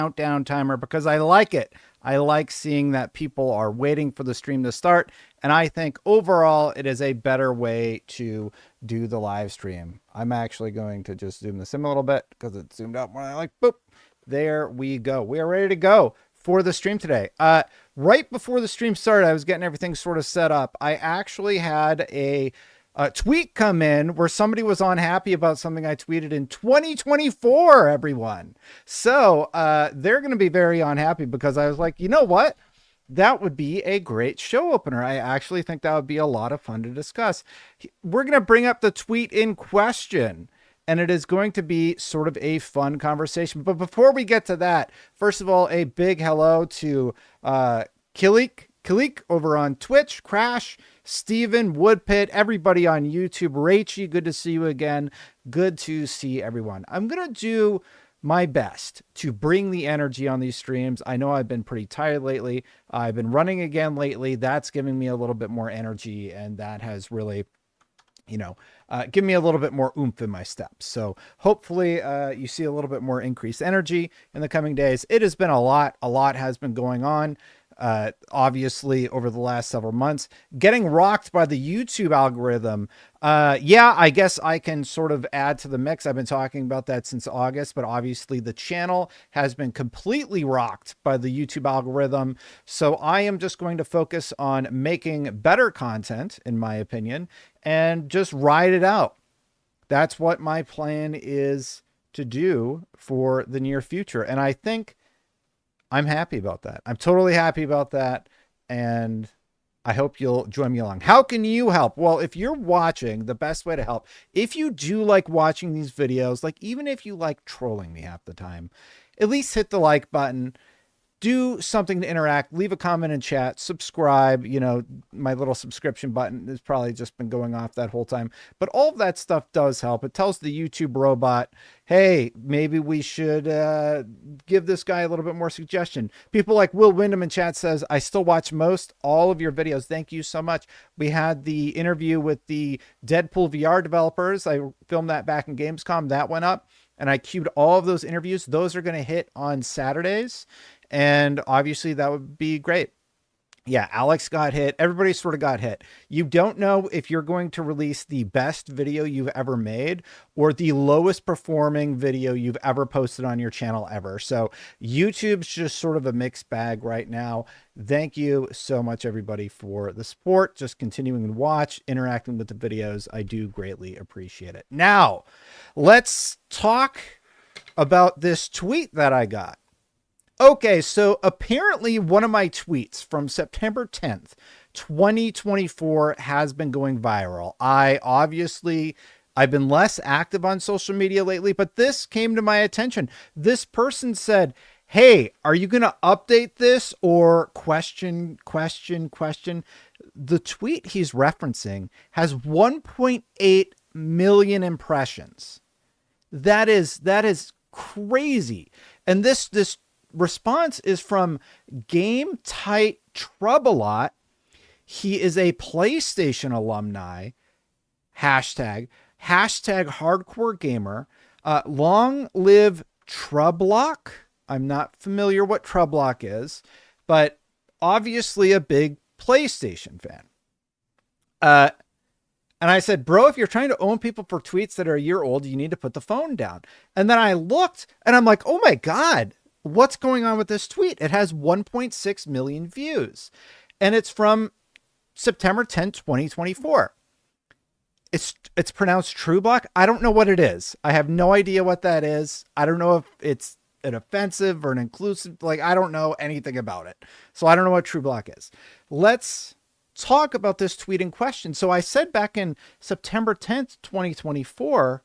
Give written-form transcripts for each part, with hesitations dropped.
countdown timer because I like it. I like seeing that people are waiting for the stream to start. And I think overall, it is a better way to do the live stream. I'm actually going to just zoom this in a little bit because it zoomed out more. I like, boop. There we go. We are ready to go for the stream today. Right before the stream started, I was getting everything sort of set up. I actually had a tweet come in where somebody was unhappy about something I tweeted in 2024, everyone. So they're going to be very unhappy because I was like, you know what? That would be a great show opener. I actually think that would be a lot of fun to discuss. We're going to bring up the tweet in question, and it is going to be sort of a fun conversation. But before we get to that, first of all, a big hello to Kilik over on Twitch, Crash, Steven, Woodpit, everybody on YouTube. Rachy, good to see you again. Good to see everyone. I'm going to do my best to bring the energy on these streams. I know I've been pretty tired lately. I've been running again lately. That's giving me a little bit more energy, and that has really, give me a little bit more oomph in my steps. So hopefully you see a little bit more increased energy in the coming days. It has been a lot has been going on. Obviously over the last several months, getting rocked by the YouTube algorithm. Yeah, I guess I can sort of add to the mix. I've been talking about that since August, but obviously the channel has been completely rocked by the YouTube algorithm. So I am just going to focus on making better content, in my opinion, and just ride it out. That's what my plan is to do for the near future. And I think I'm happy about that. I'm totally happy about that. And I hope you'll join me along. How can you help? Well, if you're watching, the best way to help, if you do like watching these videos, like even if you like trolling me half the time, at least hit the like button. Do something to interact, leave a comment in chat, subscribe. My little subscription button has probably just been going off that whole time, but all of that stuff does help. It tells the YouTube robot, hey, maybe we should give this guy a little bit more suggestion. People like Will Wyndham in chat says, I still watch all of your videos. Thank you so much. We had the interview with the Deadpool VR developers. I filmed that back in Gamescom. That went up, and I queued all of those interviews. Those are going to hit on Saturdays. And obviously that would be great. Yeah, Alex got hit. Everybody sort of got hit. You don't know if you're going to release the best video you've ever made or the lowest performing video you've ever posted on your channel ever. So YouTube's just sort of a mixed bag right now. Thank you so much, everybody, for the support. Just continuing to watch, interacting with the videos. I do greatly appreciate it. Now, let's talk about this tweet that I got. Okay, so apparently one of my tweets from September 10th, 2024 has been going viral. I've been less active on social media lately, but this came to my attention. This person said, hey, are you going to update this or question? The tweet he's referencing has 1.8 million impressions. That is crazy. And this response is from Game Tight Troublelot. He is a PlayStation alumni. Hashtag hardcore gamer. Long live Trublock. I'm not familiar what Trublock is, but obviously a big PlayStation fan. And I said, bro, if you're trying to own people for tweets that are a year old, you need to put the phone down. And then I looked and I'm like, oh my God, what's going on with this tweet? It has 1.6 million views and it's from September 10th, 2024. It's pronounced Trublock. I don't know what it is. I have no idea what that is. I don't know if it's an offensive or an inclusive, I don't know anything about it. So I don't know what Trublock is. Let's talk about this tweet in question. So I said back in September 10th, 2024,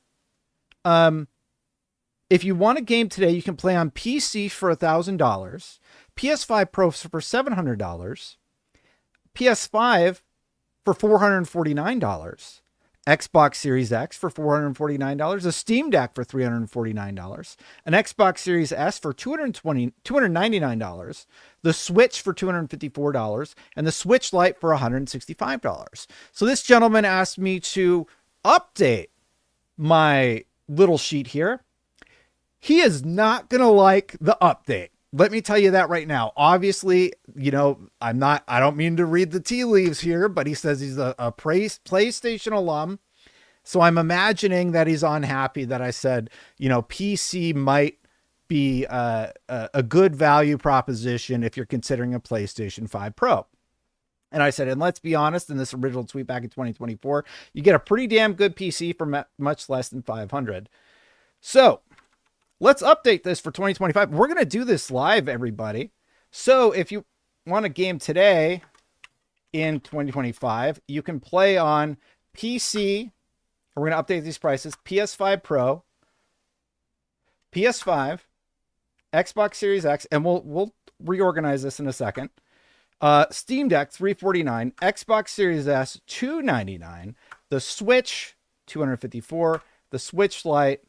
if you want a game today, you can play on PC for $1,000, PS5 Pro for $700, PS5 for $449, Xbox Series X for $449, a Steam Deck for $349, an Xbox Series S for $299, the Switch for $254, and the Switch Lite for $165. So this gentleman asked me to update my little sheet here. he is not going to like the update. Let me tell you that right now. Obviously, you know, I don't mean to read the tea leaves here, but he says he's a PlayStation alum. So I'm imagining that he's unhappy that I said, you know, PC might be a good value proposition if you're considering a PlayStation 5 Pro. And I said, and let's be honest, in this original tweet back in 2024, you get a pretty damn good PC for much less than 500. So let's update this for 2025. We're going to do this live, everybody. So if you want a game today in 2025, you can play on PC. We're going to update these prices. PS5 Pro, PS5, Xbox Series X, and we'll reorganize this in a second. Steam Deck $349, Xbox Series S $299, the Switch $254, the Switch Lite.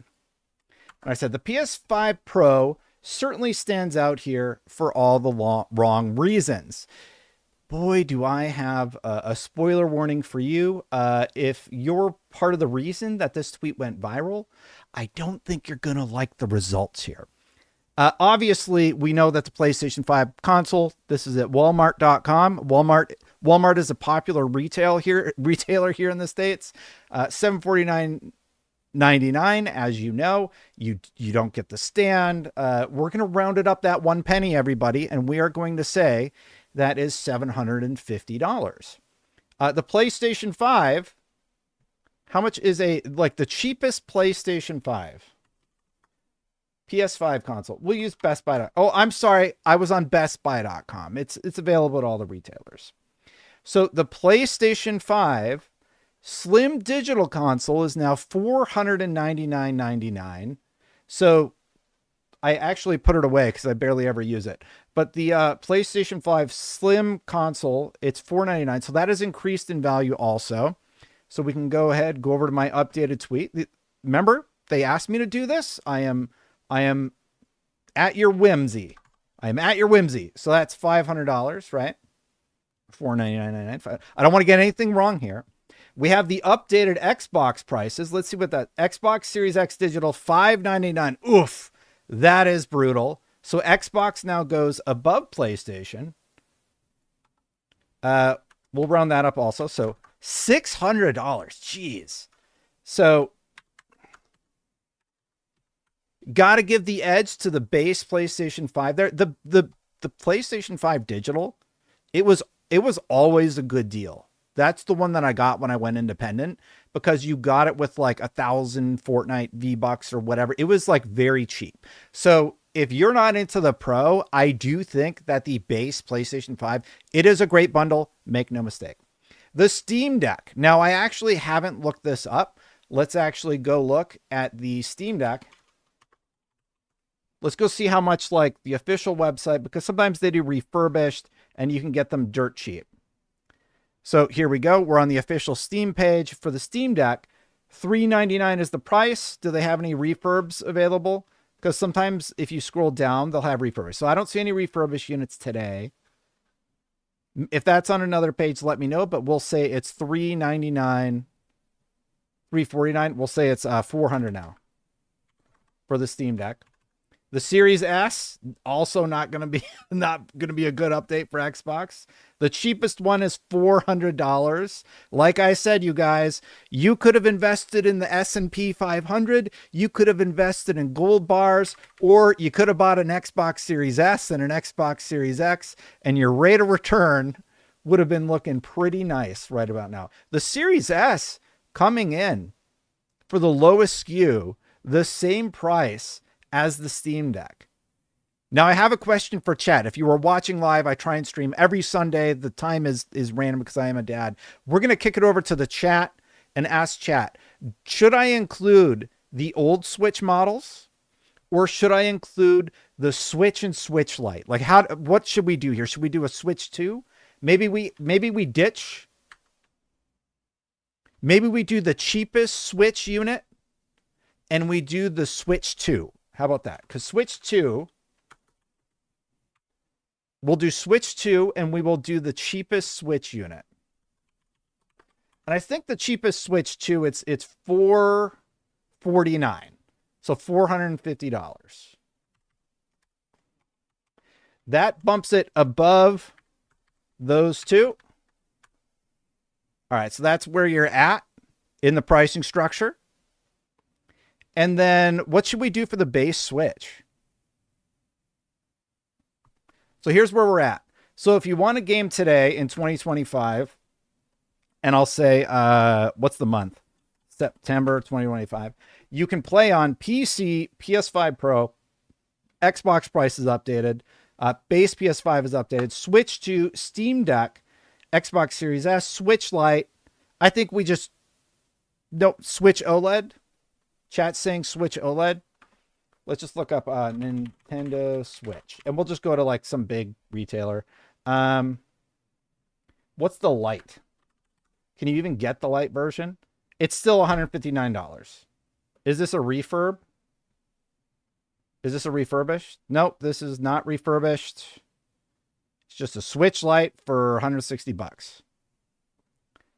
And I said the PS5 Pro certainly stands out here for all the wrong reasons. Boy, do I have a spoiler warning for you. If you're part of the reason that this tweet went viral, I don't think you're going to like the results here. Obviously, we know that the PlayStation 5 console, this is at Walmart.com. Walmart is a popular retailer here in the States. $749.99, as you know. You don't get the stand. We're going to round it up that 1 penny, everybody, and we are going to say that is $750. The PlayStation 5, how much is the cheapest PlayStation 5? PS5 console. We'll use Best Buy. Oh, I'm sorry. I was on BestBuy.com. It's available at all the retailers. So the PlayStation 5 Slim Digital console is now $499.99. So I actually put it away because I barely ever use it. But the PlayStation 5 Slim console, it's $499. So that has increased in value also. So we can go over to my updated tweet. Remember, they asked me to do this. I am at your whimsy. I am at your whimsy. So that's $500, right? $499.99. I don't want to get anything wrong here. We have the updated Xbox prices. Let's see what that Xbox Series X Digital $599. Oof, that is brutal. So Xbox now goes above PlayStation. We'll round that up also. So $600. Jeez. So got to give the edge to the base PlayStation 5 there. The PlayStation 5 Digital, it was always a good deal. That's the one that I got when I went independent because you got it with like 1,000 Fortnite V-Bucks or whatever. It was like very cheap. So if you're not into the Pro, I do think that the base PlayStation 5, it is a great bundle. Make no mistake. The Steam Deck. Now, I actually haven't looked this up. Let's actually go look at the Steam Deck. Let's go see how much like the official website, because sometimes they do refurbished and you can get them dirt cheap. So here we go. We're on the official Steam page for the Steam Deck. $399 is the price. Do they have any refurbs available? Because sometimes if you scroll down, they'll have refurbished. So I don't see any refurbished units today. If that's on another page, let me know, but we'll say it's $399, $349. We'll say it's $400 now for the Steam Deck. The Series S, also not going to be a good update for Xbox. The cheapest one is $400. Like I said, you guys, you could have invested in the S&P 500. You could have invested in gold bars, or you could have bought an Xbox Series S and an Xbox Series X, and your rate of return would have been looking pretty nice right about now. The Series S coming in for the lowest SKU, the same price as the Steam Deck. Now I have a question for chat. If you are watching live, I try and stream every Sunday. The time is random because I am a dad. We're going to kick it over to the chat and ask chat, should I include the old Switch models or should I include the Switch and Switch Lite? Like what should we do here? Should we do a Switch 2? Maybe we ditch. Maybe we do the cheapest Switch unit and we do the Switch 2. How about that? Because Switch 2, we'll do Switch 2 and we will do the cheapest Switch unit. And I think the cheapest Switch 2, it's $449. So $450. That bumps it above those two. All right, so that's where you're at in the pricing structure. And then what should we do for the base Switch? So here's where we're at. So if you want a game today in 2025, and I'll say, what's the month? September 2025. You can play on PC, PS5 Pro, Xbox price is updated, base PS5 is updated, Switch to Steam Deck, Xbox Series S, Switch Lite. I think we just don't Switch OLED. Chat's saying Switch OLED. Let's just look up Nintendo Switch, and we'll just go to like some big retailer. What's the Lite? Can you even get the Lite version? It's still $159. Is this a refurb? Is this a refurbished? Nope, this is not refurbished. It's just a Switch Lite for 160 bucks.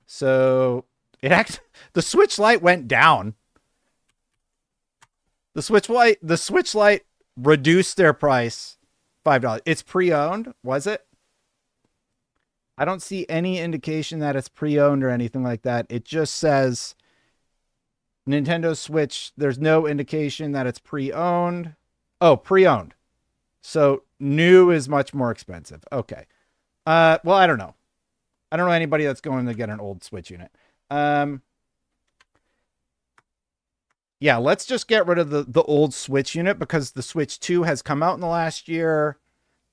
So the Switch Lite went down. The Switch Lite reduced their price $5. It's pre-owned, was it? I don't see any indication that it's pre-owned or anything like that. It just says Nintendo Switch. There's no indication that it's pre-owned. Oh, pre-owned. So new is much more expensive. Okay. Well, I don't know. I don't know anybody that's going to get an old Switch unit. Yeah, let's just get rid of the old Switch unit because the Switch 2 has come out in the last year.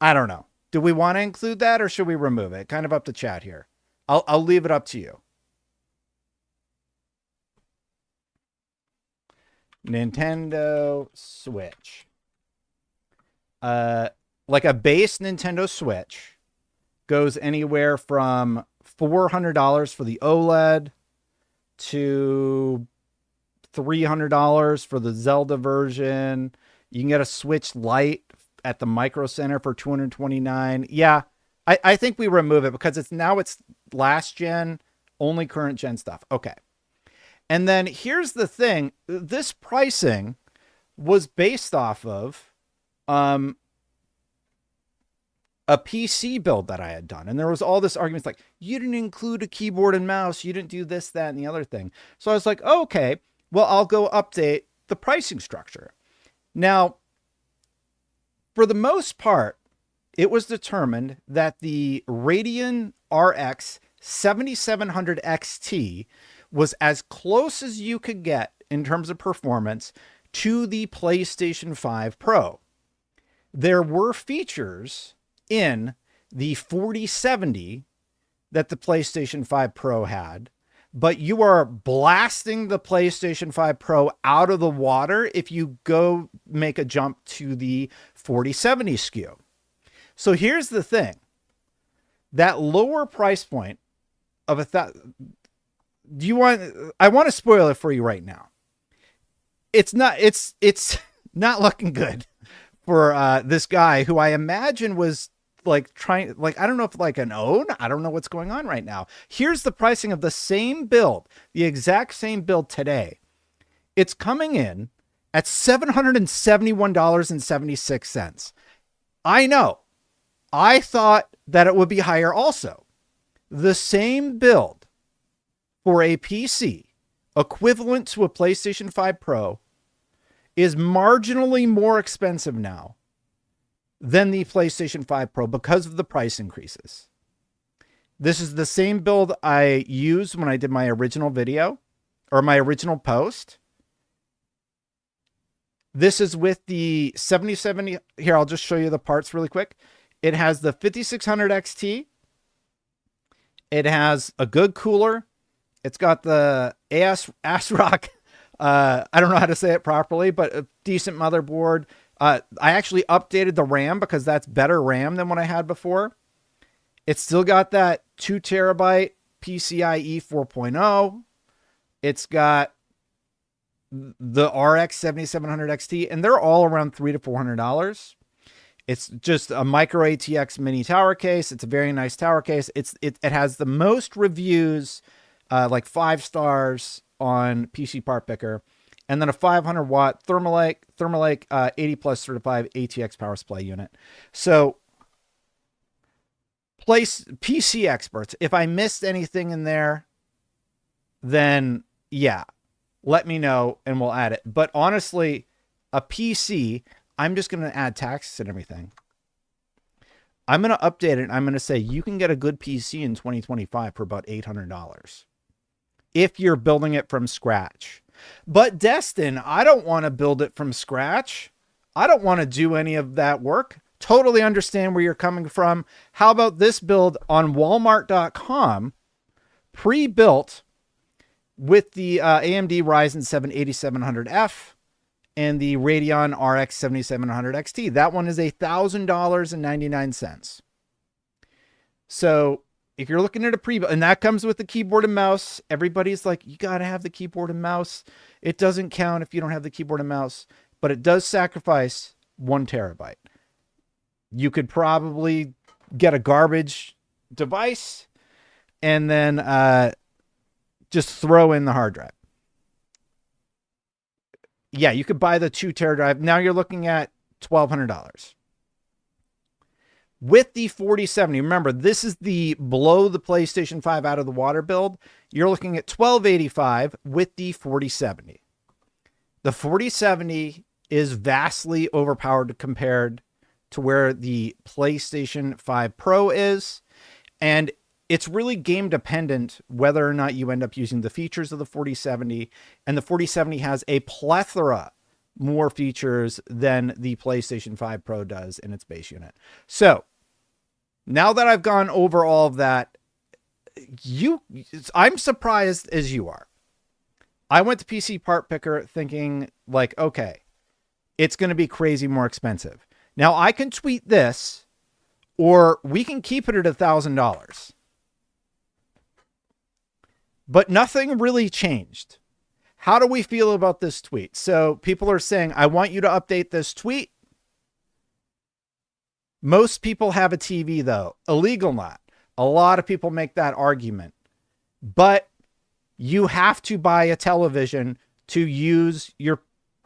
I don't know. Do we want to include that or should we remove it? Kind of up to chat here. I'll leave it up to you. Nintendo Switch. Like a base Nintendo Switch goes anywhere from $400 for the OLED to $300 for the Zelda version. You can get a Switch Lite at the Micro Center for $229. Yeah, I think we remove it because it's last gen, only current gen stuff. Okay. And then here's the thing. This pricing was based off of a PC build that I had done. And there was all this arguments like, you didn't include a keyboard and mouse. You didn't do this, that, and the other thing. So I was like, oh, okay, well, I'll go update the pricing structure. Now, for the most part, it was determined that the Radeon RX 7700 XT was as close as you could get in terms of performance to the PlayStation 5 Pro. There were features in the 4070 that the PlayStation 5 Pro had, but you are blasting the PlayStation 5 Pro out of the water if you go make a jump to the 4070 SKU. So here's the thing. That lower price point of I want to spoil it for you right now. It's not looking good for this guy who I imagine was like trying, like, I don't know if like an own, I don't know what's going on right now. Here's the pricing of the same build, the exact same build today. It's coming in at $771.76. I know. I thought that it would be higher also. The same build for a PC equivalent to a PlayStation 5 Pro is marginally more expensive now than the PlayStation 5 Pro because of the price increases. This is the same build I used when I did my original video or my original post. This is with the 7070. Here, I'll just show you the parts really quick. It has the 5600 XT. It has a good cooler. It's got the ASRock. I don't know how to say it properly, but a decent motherboard. I actually updated the RAM because that's better RAM than what I had before. It's still got that 2 terabyte PCIe 4.0. It's got the RX 7700 XT, and they're all around $300 to $400. It's just a micro ATX mini tower case. It's a very nice tower case. It has the most reviews, like 5 stars on PC Part Picker. and then a 500 watt Thermalake 80 plus certified ATX power supply unit. So place PC experts, if I missed anything in there, then yeah, let me know and we'll add it. But honestly, a PC, I'm just going to add taxes and everything. I'm going to update it. And I'm going to say you can get a good PC in 2025 for about $800 if you're building it from scratch. But Destin, I don't want to build it from scratch. I don't want to do any of that work. Totally understand where you're coming from. How about this build on Walmart.com, pre-built with the AMD Ryzen 7 8700F and the Radeon RX 7700 XT. That one is $1,000.99. So if you're looking at a pre-built, and that comes with the keyboard and mouse, everybody's like, you got to have the keyboard and mouse. It doesn't count if you don't have the keyboard and mouse, but it does sacrifice 1 terabyte. You could probably get a garbage device and then just throw in the hard drive. Yeah, you could buy the 2 tera drive. Now you're looking at $1,200. With the 4070, remember, this is the below the PlayStation 5 out of the water build. You're looking at $1,285 with the 4070. The 4070 is vastly overpowered compared to where the PlayStation 5 Pro is. And it's really game dependent whether or not you end up using the features of the 4070. And the 4070 has a plethora more features than the PlayStation 5 Pro does in its base unit. So now that I've gone over all of that, I'm surprised as you are. I went to PC Part Picker thinking like, okay, it's going to be crazy more expensive. Now I can tweet this, or we can keep it at $1,000. But nothing really changed. How do we feel about this tweet? So people are saying, I want you to update this tweet. Most people have a TV though. Illegal not. A lot of people make that argument. But you have to buy a television to use your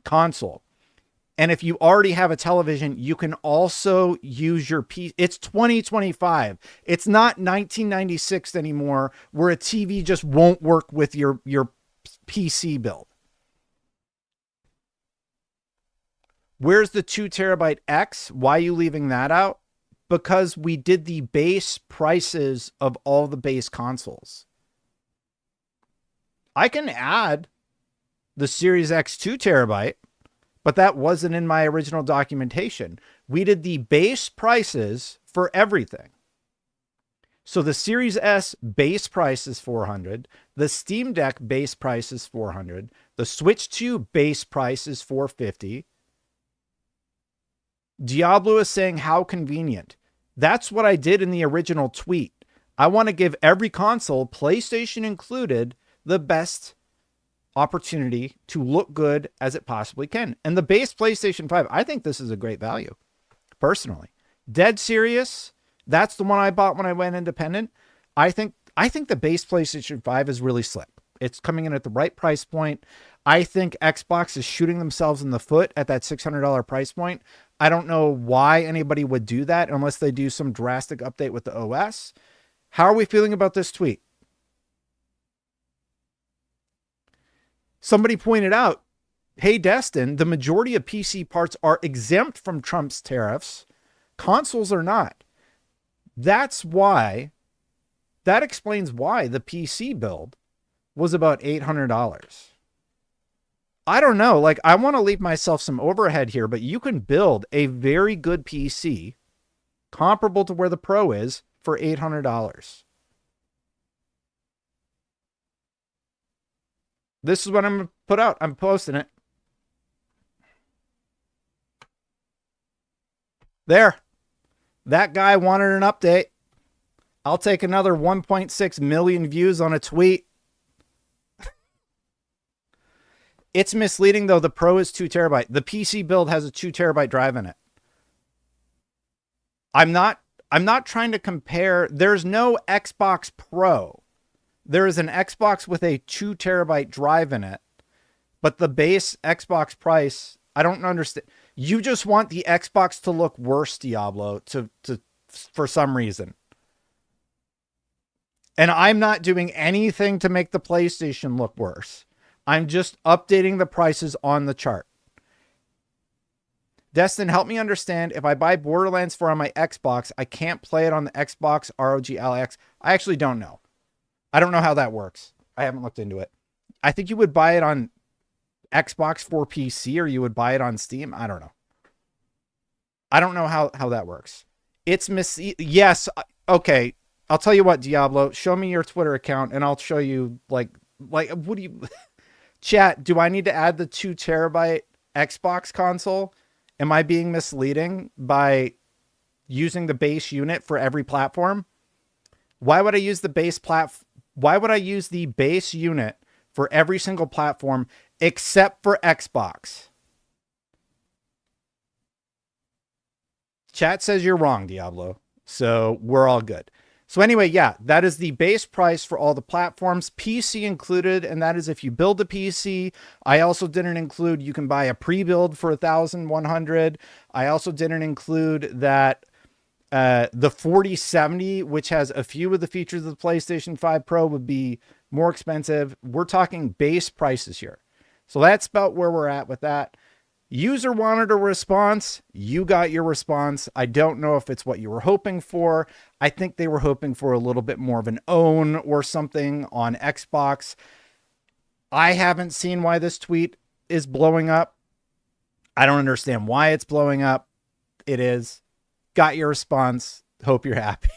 console. And if you already have a television, you can also use your PC. It's 2025. It's not 1996 anymore, where a TV just won't work with your PC build. Where's the 2 terabyte X? Why are you leaving that out? Because we did the base prices of all the base consoles. I can add the Series X 2 terabyte, but that wasn't in my original documentation. We did the base prices for everything. So the Series S base price is $400. The Steam Deck base price is $400. The Switch 2 base price is $450. Diablo is saying, how convenient. That's what I did in the original tweet. I want to give every console, PlayStation included, the best opportunity to look good as it possibly can. And the base PlayStation 5, I think this is a great value, personally. Dead serious. That's the one I bought when I went independent. I think the base PlayStation 5 is really slick. It's coming in at the right price point. I think Xbox is shooting themselves in the foot at that $600 price point. I don't know why anybody would do that unless they do some drastic update with the OS. How are we feeling about this tweet? Somebody pointed out, hey, Destin, the majority of PC parts are exempt from Trump's tariffs. Consoles are not. That explains why the PC build was about $800. I don't know. Like, I want to leave myself some overhead here, but you can build a very good PC comparable to where the Pro is for $800. This is what I'm going to put out. I'm posting it. There. That guy wanted an update. I'll take another 1.6 million views on a tweet. It's misleading, though. The Pro is 2 terabyte. The PC build has a 2 terabyte drive in it. I'm not trying to compare. There's no Xbox Pro. There is an Xbox with a 2 terabyte drive in it. But the base Xbox price, I don't understand. You just want the Xbox to look worse, Diablo, to for some reason. And I'm not doing anything to make the PlayStation look worse. I'm just updating the prices on the chart. Destin, help me understand. If I buy Borderlands 4 on my Xbox, I can't play it on the Xbox ROG Ally X. I actually don't know. I don't know how that works. I haven't looked into it. I think you would buy it on Xbox for PC, or you would buy it on Steam. I don't know. I don't know how that works. It's yes. Okay. I'll tell you what, Diablo, show me your Twitter account and I'll show you like, what do you chat? Do I need to add the 2 terabyte Xbox console? Am I being misleading by using the base unit for every platform? Why would I use the Why would I use the base unit for every single platform except for Xbox? Chat says you're wrong, Diablo. So we're all good. So anyway, yeah, that is the base price for all the platforms, PC included, and that is if you build a PC. I also didn't include you can buy a pre-build for $1,100. I also didn't include that the 4070, which has a few of the features of the PlayStation 5 Pro, would be more expensive. We're talking base prices here. So that's about where we're at with that. User wanted a response. You got your response. I don't know if it's what you were hoping for. I think they were hoping for a little bit more of an own or something on Xbox. I haven't seen why this tweet is blowing up. I don't understand why it's blowing up. It is. Got your response. Hope you're happy.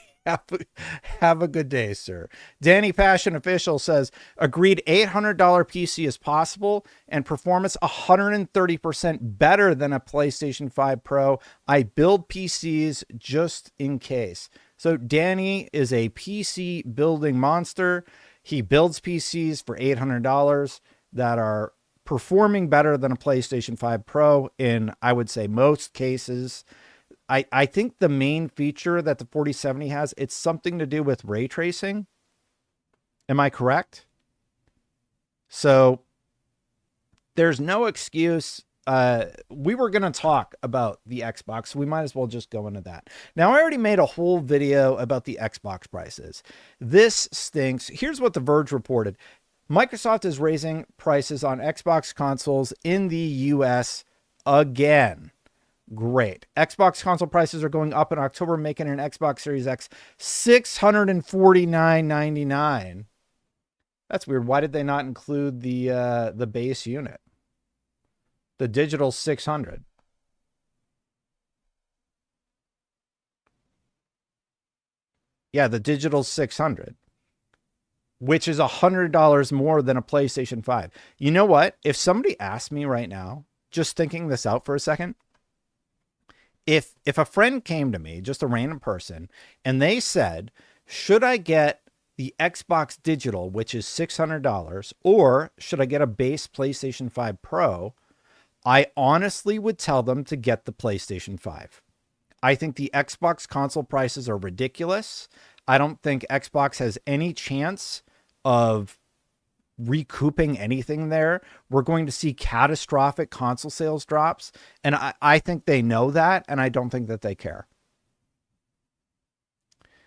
Have a good day, sir. Danny Passion Official says, agreed, $800 PC is possible and performance 130% better than a PlayStation 5 Pro. I build PCs just in case. So Danny is a PC building monster. He builds PCs for $800 that are performing better than a PlayStation 5 Pro in, I would say, most cases. I think the main feature that the 4070 has, it's something to do with ray tracing. Am I correct? So there's no excuse. We were going to talk about the Xbox, so we might as well just go into that. Now, I already made a whole video about the Xbox prices. This stinks. Here's what The Verge reported. Microsoft is raising prices on Xbox consoles in the US again. Great. Xbox console prices are going up in October, making an Xbox Series X $649.99. That's weird. Why did they not include the base unit? The digital 600. Yeah, the digital 600, which is $100 more than a PlayStation 5. You know what? If somebody asked me right now, just thinking this out for a second, if a friend came to me, just a random person, and they said, should I get the Xbox Digital, which is $600, or should I get a base PlayStation 5 Pro? I honestly would tell them to get the PlayStation 5. I think the Xbox console prices are ridiculous. I don't think Xbox has any chance of recouping anything there. We're going to see catastrophic console sales drops, and I think they know that, and I don't think that they care.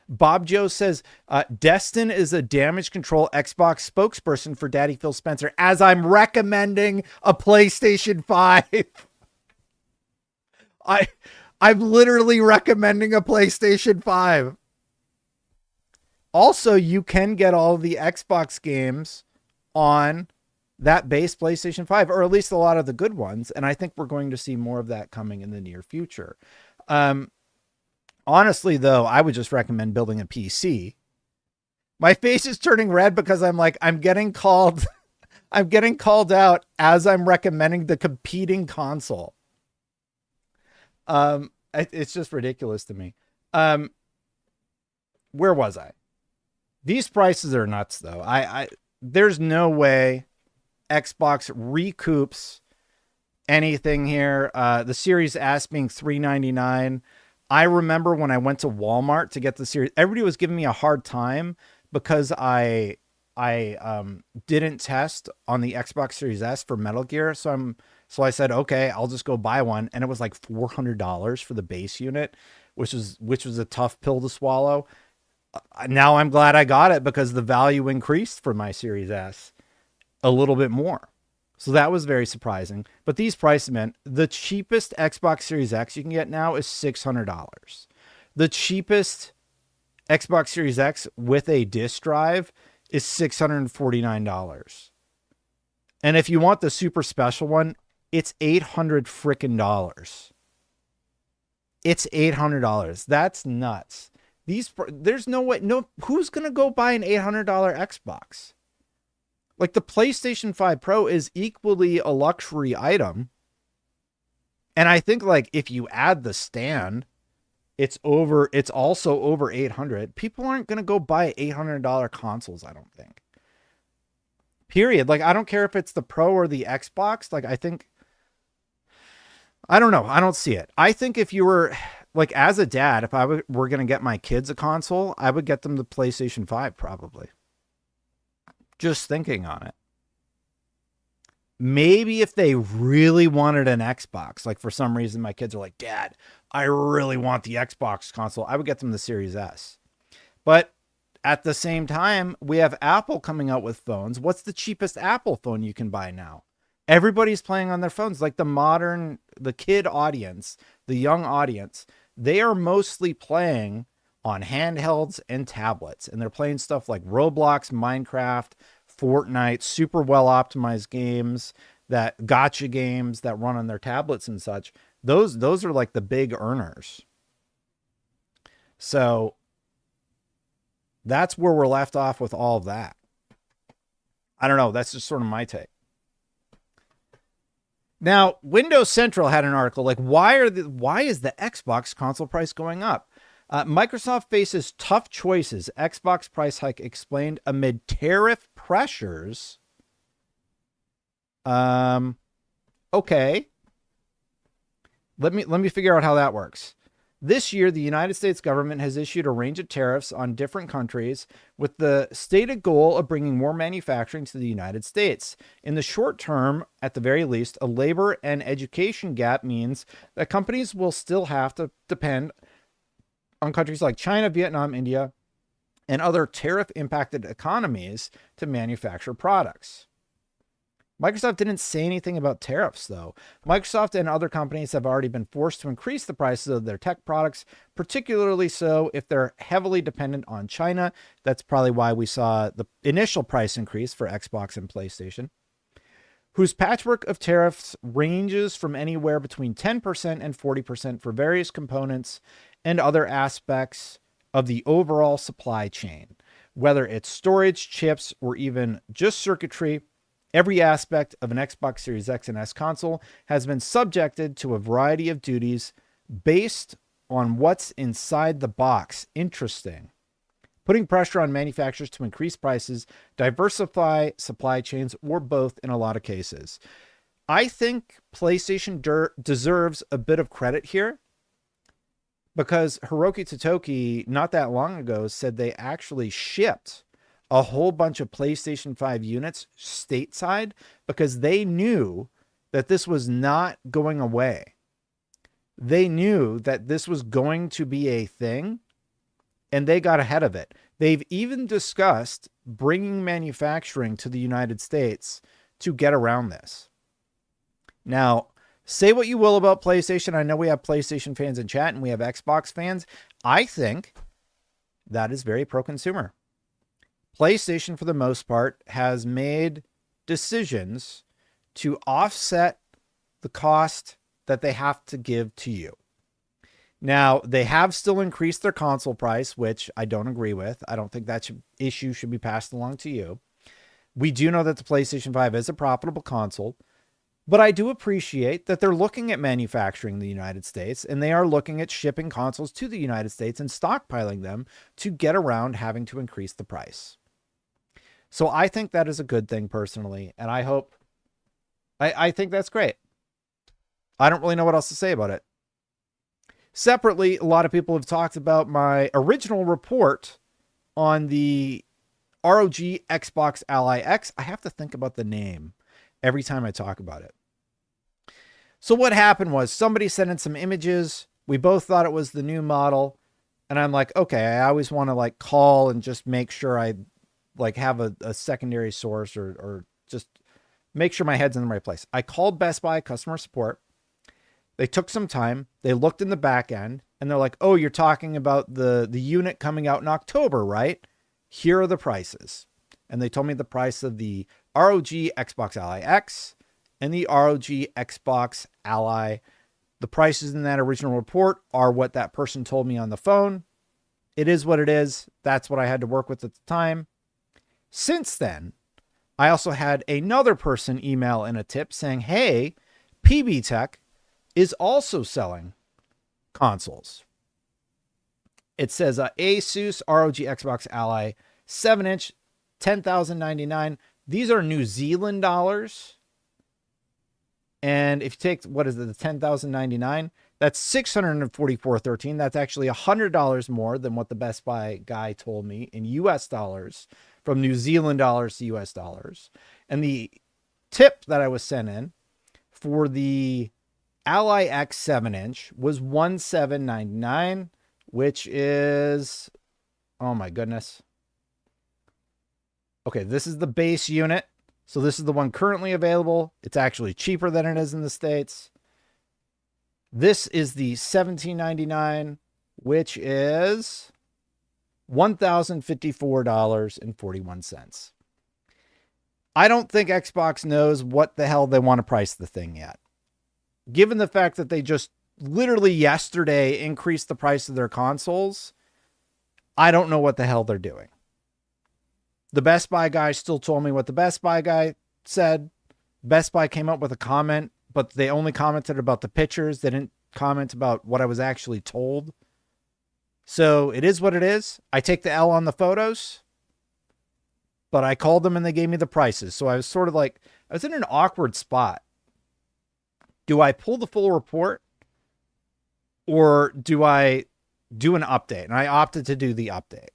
Bob Joe says, Destin is a damage control Xbox spokesperson for Daddy Phil Spencer as I'm recommending a PlayStation 5. I'm literally recommending a PlayStation 5. Also, you can get all the Xbox games on that base PlayStation 5, or at least a lot of the good ones. And I think we're going to see more of that coming in the near future. Honestly, though, I would just recommend building a PC. My face is turning red because I'm getting called, I'm getting called out as I'm recommending the competing console. It's just ridiculous to me. Where was I? These prices are nuts, though. There's no way Xbox recoups anything here. The Series S being $399. I remember when I went to Walmart to get the Series, everybody was giving me a hard time because I I didn't test on the Xbox Series S for Metal Gear, so I said, okay, I'll just go buy one, and it was like $400 for the base unit, which was a tough pill to swallow. Now I'm glad I got it because the value increased for my Series S a little bit more. So that was very surprising. But these prices meant the cheapest Xbox Series X you can get now is $600. The cheapest Xbox Series X with a disk drive is $649. And if you want the super special one, it's $800 frickin' dollars. It's $800. That's nuts. There's no way, who's going to go buy an $800 Xbox? Like the PlayStation 5 Pro is equally a luxury item. And I think like if you add the stand, it's also over 800. People aren't going to go buy $800 consoles, I don't think. Period. Like I don't care if it's the Pro or the Xbox. Like I don't know. I don't see it. I think if you were like as a dad, if were going to get my kids a console, I would get them the PlayStation 5 probably. Just thinking on it. Maybe if they really wanted an Xbox, like for some reason my kids are like, Dad, I really want the Xbox console, I would get them the Series S. But at the same time, we have Apple coming out with phones. What's the cheapest Apple phone you can buy now? Everybody's playing on their phones. Like the kid audience, the young audience, they are mostly playing on handhelds and tablets. And they're playing stuff like Roblox, Minecraft, Fortnite, super well optimized games, that gotcha games that run on their tablets and such. Those are like the big earners. So that's where we're left off with all of that. I don't know. That's just sort of my take. Now, Windows Central had an article like, why is the Xbox console price going up? Microsoft faces tough choices. Xbox price hike explained amid tariff pressures. Okay. Let me figure out how that works. This year, the United States government has issued a range of tariffs on different countries with the stated goal of bringing more manufacturing to the United States. In the short term, at the very least, a labor and education gap means that companies will still have to depend on countries like China, Vietnam, India, and other tariff-impacted economies to manufacture products. Microsoft didn't say anything about tariffs, though. Microsoft and other companies have already been forced to increase the prices of their tech products, particularly so if they're heavily dependent on China. That's probably why we saw the initial price increase for Xbox and PlayStation, whose patchwork of tariffs ranges from anywhere between 10% and 40% for various components and other aspects of the overall supply chain. Whether it's storage, chips, or even just circuitry, every aspect of an Xbox Series X and S console has been subjected to a variety of duties based on what's inside the box. Interesting. Putting pressure on manufacturers to increase prices, diversify supply chains, or both in a lot of cases. I think PlayStation deserves a bit of credit here because Hiroki Totoki, not that long ago, said they actually shipped a whole bunch of PlayStation 5 units stateside because they knew that this was not going away. They knew that this was going to be a thing, and they got ahead of it. They've even discussed bringing manufacturing to the United States to get around this. Now, say what you will about PlayStation. I know we have PlayStation fans in chat and we have Xbox fans. I think that is very pro-consumer. PlayStation, for the most part, has made decisions to offset the cost that they have to give to you. Now, they have still increased their console price, which I don't agree with. I don't think that issue should be passed along to you. We do know that the PlayStation 5 is a profitable console, but I do appreciate that they're looking at manufacturing in the United States, and they are looking at shipping consoles to the United States and stockpiling them to get around having to increase the price. So I think that is a good thing personally, and I think that's great. I don't really know what else to say about it. Separately, a lot of people have talked about my original report on the ROG Xbox Ally X. I have to think about the name every time I talk about it. So what happened was somebody sent in some images. We both thought it was the new model. And I'm like, okay, I always want to like call and just make sure I like have a secondary source or just make sure my head's in the right place. I called Best Buy customer support. They took some time. They looked in the back end and they're like, oh, you're talking about the unit coming out in October, right? Here are the prices. And they told me the price of the ROG Xbox Ally X and the ROG Xbox Ally. The prices in that original report are what that person told me on the phone. It is what it is. That's what I had to work with at the time. Since then, I also had another person email in a tip saying, hey, PB Tech is also selling consoles. It says ASUS ROG Xbox Ally 7-inch, $10,099. These are New Zealand dollars. And if you take, what is it, the $10,099, that's $644.13. That's actually $100 more than what the Best Buy guy told me in US dollars, from New Zealand dollars to US dollars. And the tip that I was sent in for the Ally X 7-inch was $1,799, which is, oh my goodness. Okay, this is the base unit. So this is the one currently available. It's actually cheaper than it is in the States. This is the $1,799, which is $1,054.41. I don't think Xbox knows what the hell they want to price the thing yet. Given the fact that they just literally yesterday increased the price of their consoles, I don't know what the hell they're doing. The Best Buy guy still told me what the Best Buy guy said. Best Buy came up with a comment, but they only commented about the pictures. They didn't comment about what I was actually told. So it is what it is. I take the L on the photos, but I called them and they gave me the prices. So I was sort of like, I was in an awkward spot. Do I pull the full report or do I do an update? And I opted to do the update.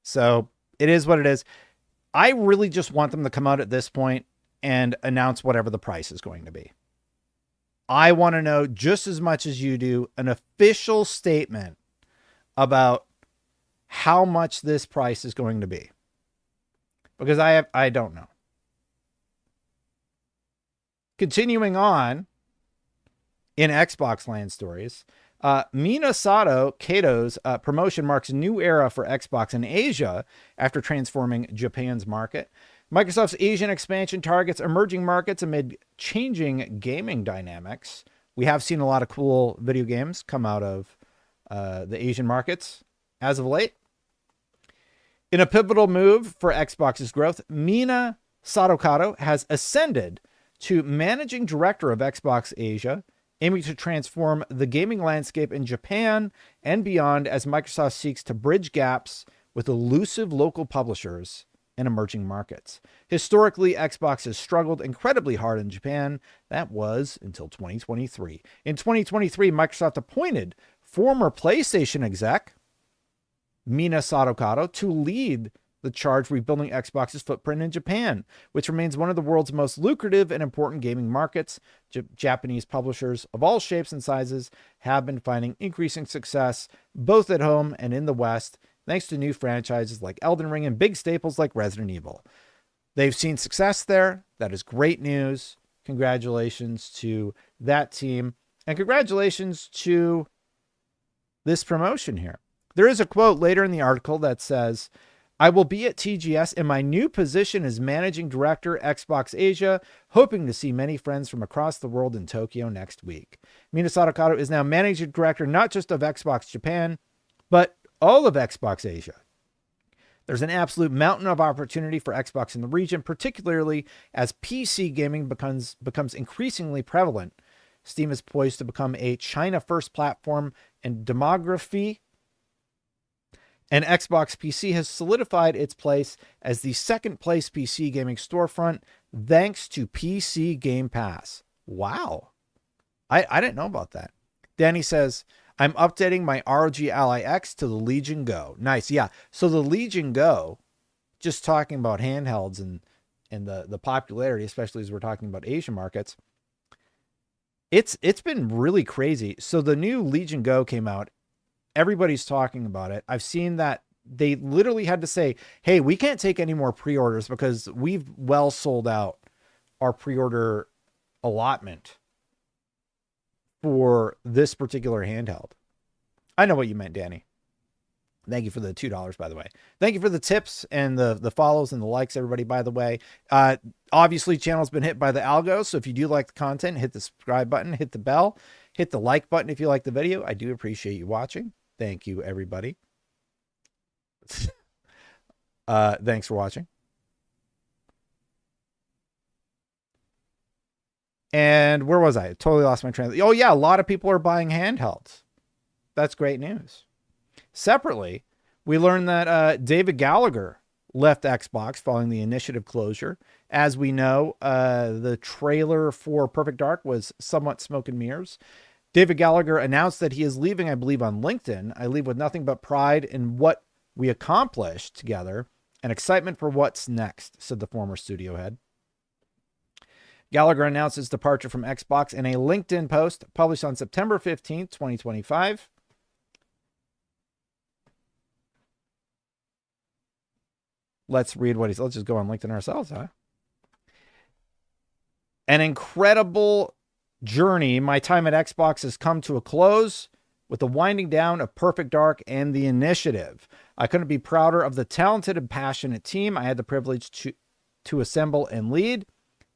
So it is what it is. I really just want them to come out at this point and announce whatever the price is going to be. I want to know, just as much as you do, an official statement about how much this price is going to be. Because I don't know. Continuing in Xbox land stories, Minasato Kato's promotion marks a new era for Xbox in Asia after transforming Japan's market. Microsoft's Asian expansion targets emerging markets amid changing gaming dynamics. We have seen a lot of cool video games come out of the Asian markets as of late. In a pivotal move for Xbox's growth, Mina Sato has ascended to managing director of Xbox Asia, aiming to transform the gaming landscape in Japan and beyond as Microsoft seeks to bridge gaps with elusive local publishers in emerging markets. Historically, Xbox has struggled incredibly hard in Japan. That was until 2023. In 2023, Microsoft appointed former PlayStation exec Mina Sato to lead the charge rebuilding Xbox's footprint in Japan, which remains one of the world's most lucrative and important gaming markets. Japanese publishers of all shapes and sizes have been finding increasing success both at home and in the West, thanks to new franchises like Elden Ring and big staples like Resident Evil. They've seen success there. That is great news. Congratulations to that team. And congratulations to this promotion here. There is a quote later in the article that says, "I will be at TGS in my new position as Managing Director, Xbox Asia, hoping to see many friends from across the world in Tokyo next week." Minasato Kato is now Managing Director not just of Xbox Japan, but all of Xbox Asia. There's an absolute mountain of opportunity for Xbox in the region, particularly as PC gaming becomes increasingly prevalent. Steam is poised to become a China-first platform and demography, and Xbox PC has solidified its place as the second-place PC gaming storefront thanks to PC Game Pass. Wow. I didn't know about that. Danny says, "I'm updating my ROG Ally X to the Legion Go." Nice. Yeah. So the Legion Go just talking about handhelds and the popularity, especially as we're talking about Asian markets, it's been really crazy. So the new Legion Go came out. Everybody's talking about it. I've seen that they literally had to say, hey, we can't take any more pre-orders because we've well sold out our pre-order allotment for this particular handheld. I know what you meant, Danny. Thank you for the $2, by the way. Thank you for the tips and the follows and the likes, everybody, by the way. Obviously, channel's been hit by the algo, so if you do like the content, hit the subscribe button, hit the bell, hit the like button if you like the video. I do appreciate you watching. Thank you, everybody. Thanks for watching. And where was I? Totally lost my train of thought. Oh, yeah, a lot of people are buying handhelds. That's great news. Separately, we learned that David Gallagher left Xbox following the initiative closure. As we know, the trailer for Perfect Dark was somewhat smoke and mirrors. David Gallagher announced that he is leaving, I believe, on LinkedIn. I leave with nothing but pride in what we accomplished together and excitement for what's next, said the former studio head. Gallagher announced his departure from Xbox in a LinkedIn post published on September 15th, 2025. Let's read what let's just go on LinkedIn ourselves, huh? An incredible journey. My time at Xbox has come to a close with the winding down of Perfect Dark and the initiative. I couldn't be prouder of the talented and passionate team I had the privilege to assemble and lead.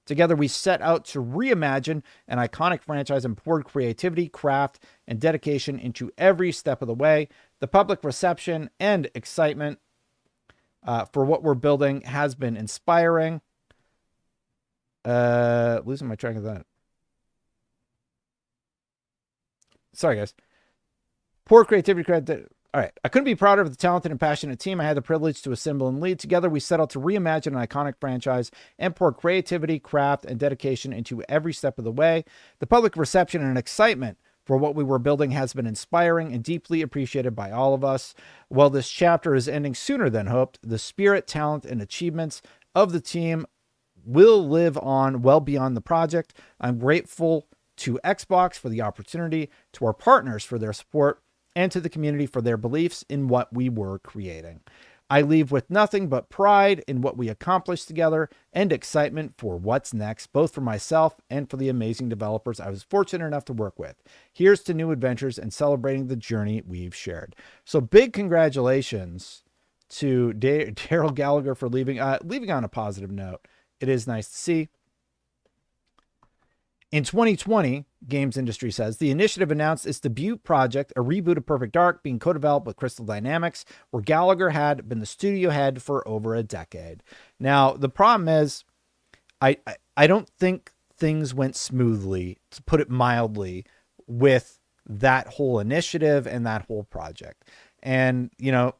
Together, we set out to reimagine an iconic franchise and poured creativity, craft, and dedication into every step of the way. The public reception and excitement for what we're building has been inspiring. Losing my track of that. Sorry, guys. Poor creativity. All right. I couldn't be prouder of the talented and passionate team I had the privilege to assemble and lead. Together, we set out to reimagine an iconic franchise and pour creativity, craft, and dedication into every step of the way. The public reception and excitement for what we were building has been inspiring and deeply appreciated by all of us. While this chapter is ending sooner than hoped, the spirit, talent, and achievements of the team will live on well beyond the project. I'm grateful to Xbox for the opportunity, to our partners for their support, and to the community for their beliefs in what we were creating. I leave with nothing but pride in what we accomplished together and excitement for what's next, both for myself and for the amazing developers I was fortunate enough to work with. Here's to new adventures and celebrating the journey we've shared. So big congratulations to Daryl Gallagher for leaving on a positive note. It is nice to see. In 2020, Games Industry says, the initiative announced its debut project, a reboot of Perfect Dark, being co-developed with Crystal Dynamics, where Gallagher had been the studio head for over a decade. Now, the problem is, I don't think things went smoothly, to put it mildly, with that whole initiative and that whole project. And, you know,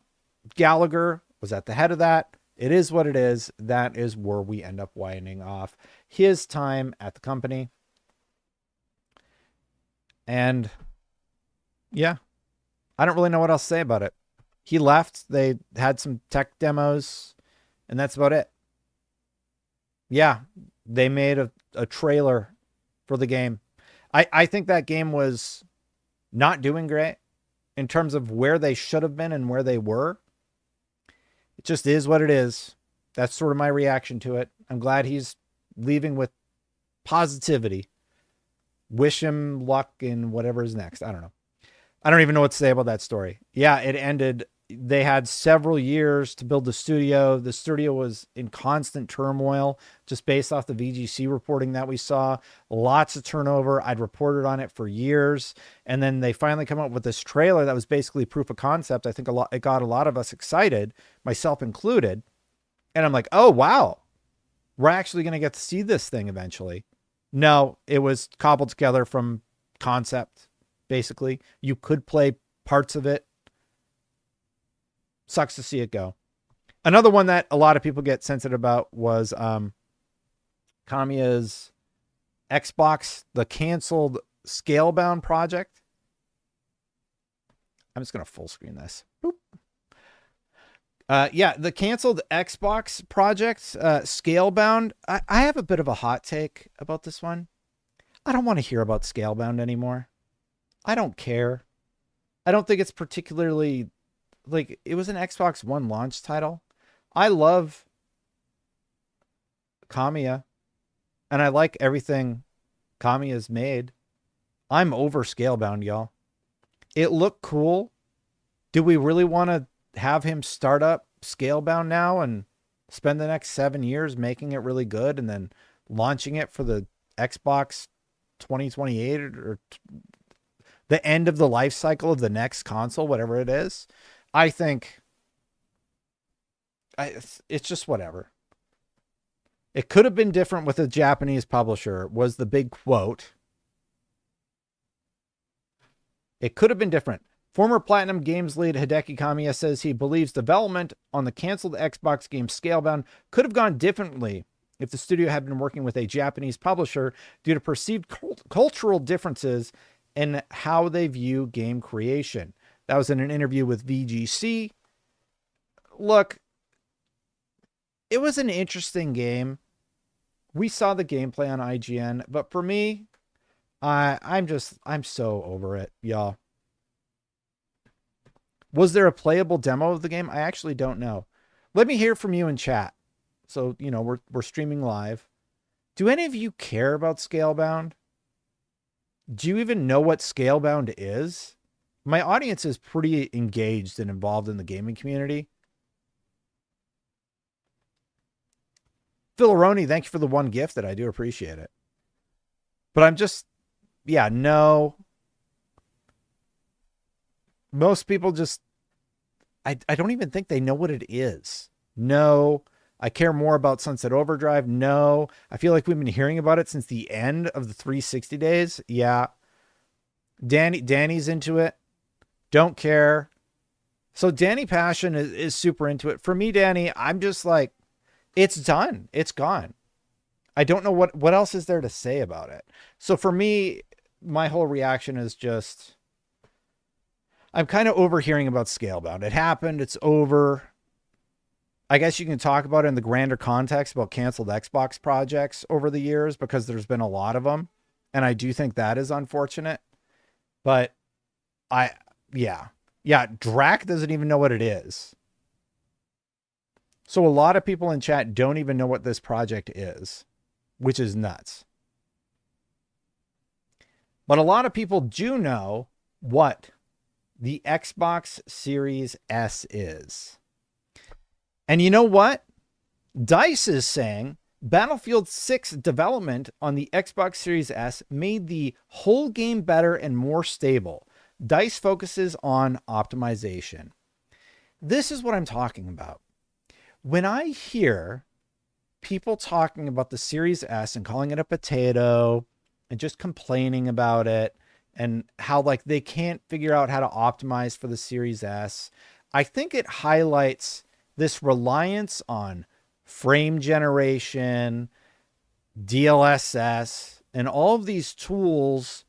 Gallagher was at the head of that. It is what it is. That is where we end up winding off his time at the company. And yeah, I don't really know what else to say about it. He left. They had some tech demos, and that's about it. Yeah, they made a trailer for the game. I think that game was not doing great in terms of where they should have been and where they were. It just is what it is. That's sort of my reaction to it. I'm glad he's leaving with positivity. Wish him luck in whatever is next. I don't know. I don't even know what to say about that story. Yeah, it ended. They had several years to build the studio. The studio was in constant turmoil, just based off the VGC reporting that we saw. Lots of turnover. I'd reported on it for years. And then they finally come up with this trailer that was basically proof of concept. I think it got a lot of us excited, myself included. And I'm like, oh, wow. We're actually going to get to see this thing eventually. No, it was cobbled together from concept, basically. You could play parts of it. Sucks to see it go. Another one that a lot of people get sensitive about was Kamiya's Xbox, the canceled Scalebound project. I'm just going to full screen this. Boop. Yeah, the canceled Xbox projects, Scalebound. I have a bit of a hot take about this one. I don't want to hear about Scalebound anymore. I don't care. I don't think it's particularly like it was an Xbox One launch title. I love Kamiya and I like everything Kamiya's made. I'm over Scalebound, y'all. It looked cool. Do we really want to have him start up Scalebound now and spend the next 7 years making it really good and then launching it for the Xbox 2028 or the end of the life cycle of the next console, whatever it is? I think it's just whatever. It could have been different with a Japanese publisher, was the big quote. It could have been different. Former Platinum Games lead Hideki Kamiya says he believes development on the canceled Xbox game Scalebound could have gone differently if the studio had been working with a Japanese publisher due to perceived cultural differences in how they view game creation. That was in an interview with VGC. Look, it was an interesting game. We saw the gameplay on IGN, but for me, I'm so over it, y'all. Was there a playable demo of the game? I actually don't know. Let me hear from you in chat. So, you know, we're streaming live. Do any of you care about Scalebound? Do you even know what Scalebound is? My audience is pretty engaged and involved in the gaming community. Phil Aroni, thank you for the one gift that I do appreciate it. But I'm just, yeah, no. Most people just, I don't even think they know what it is. No. I care more about Sunset Overdrive. No. I feel like we've been hearing about it since the end of the 360 days. Yeah. Danny's into it. Don't care. So Danny Passion is super into it. For me, Danny, I'm just like, it's done. It's gone. I don't know what else is there to say about it. So for me, my whole reaction is just, I'm kind of overhearing about Scalebound. It happened. It's over. I guess you can talk about it in the grander context about canceled Xbox projects over the years because there's been a lot of them. And I do think that is unfortunate. But yeah, Drac doesn't even know what it is. So a lot of people in chat don't even know what this project is, which is nuts. But a lot of people do know what the Xbox Series S is. And you know what? DICE is saying Battlefield 6 development on the Xbox Series S made the whole game better and more stable. DICE focuses on optimization. This is what I'm talking about. When I hear people talking about the Series S and calling it a potato and just complaining about it and how like they can't figure out how to optimize for the Series S, I think it highlights this reliance on frame generation, DLSS, and all of these tools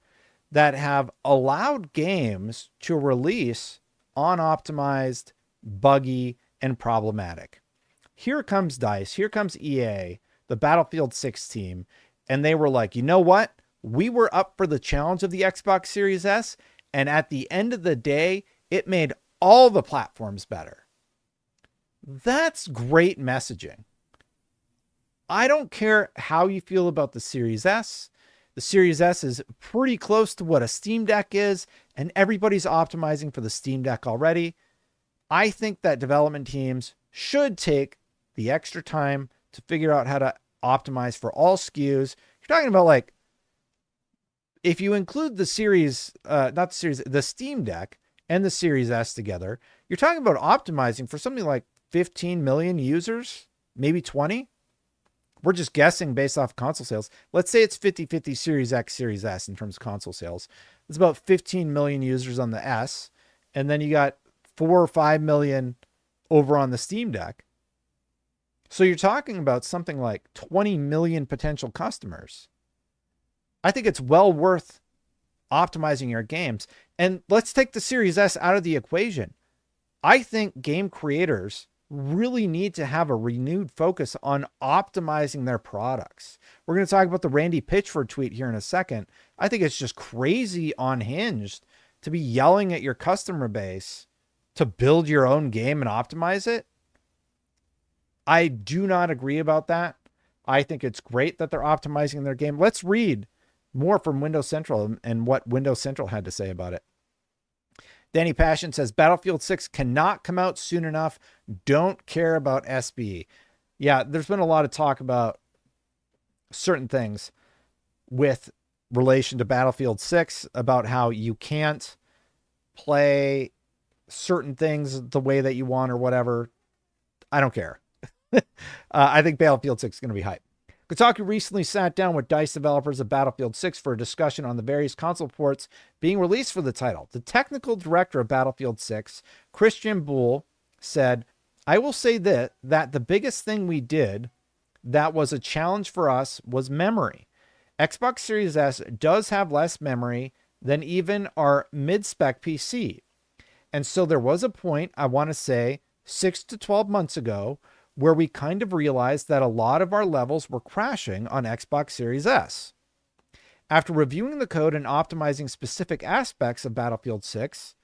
that have allowed games to release unoptimized, buggy, and problematic. Here comes DICE, here comes EA, the Battlefield 6 team, and they were like, you know what? We were up for the challenge of the Xbox Series S, and at the end of the day, it made all the platforms better. That's great messaging. I don't care how you feel about the Series S. The Series S is pretty close to what a Steam Deck is, and everybody's optimizing for the Steam Deck already. I think that development teams should take the extra time to figure out how to optimize for all SKUs. You're talking about like, if you include the series, the Steam Deck and the Series S together, you're talking about optimizing for something like 15 million users, maybe 20. We're just guessing based off console sales. Let's say it's 50-50 Series X, Series S in terms of console sales. It's about 15 million users on the S. And then you got 4 or 5 million over on the Steam Deck. So you're talking about something like 20 million potential customers. I think it's well worth optimizing your games. And let's take the Series S out of the equation. I think game creators really need to have a renewed focus on optimizing their products. We're going to talk about the Randy Pitchford tweet here in a second. I think it's just crazy unhinged to be yelling at your customer base to build your own game and optimize it. I do not agree about that. I think it's great that they're optimizing their game. Let's read more from Windows Central and what Windows Central had to say about it. Danny Passion says Battlefield 6 cannot come out soon enough. Don't care about SB. Yeah, there's been a lot of talk about certain things with relation to Battlefield 6, about how you can't play certain things the way that you want or whatever. I don't care. I think Battlefield 6 is going to be hype. Kotaku recently sat down with DICE developers of Battlefield 6 for a discussion on the various console ports being released for the title. The technical director of Battlefield 6, Christian Bull, said, I will say that the biggest thing we did that was a challenge for us was memory. Xbox Series S does have less memory than even our mid-spec PC. And so there was a point, I want to say, 6 to 12 months ago, where we kind of realized that a lot of our levels were crashing on Xbox Series S. After reviewing the code and optimizing specific aspects of Battlefield 6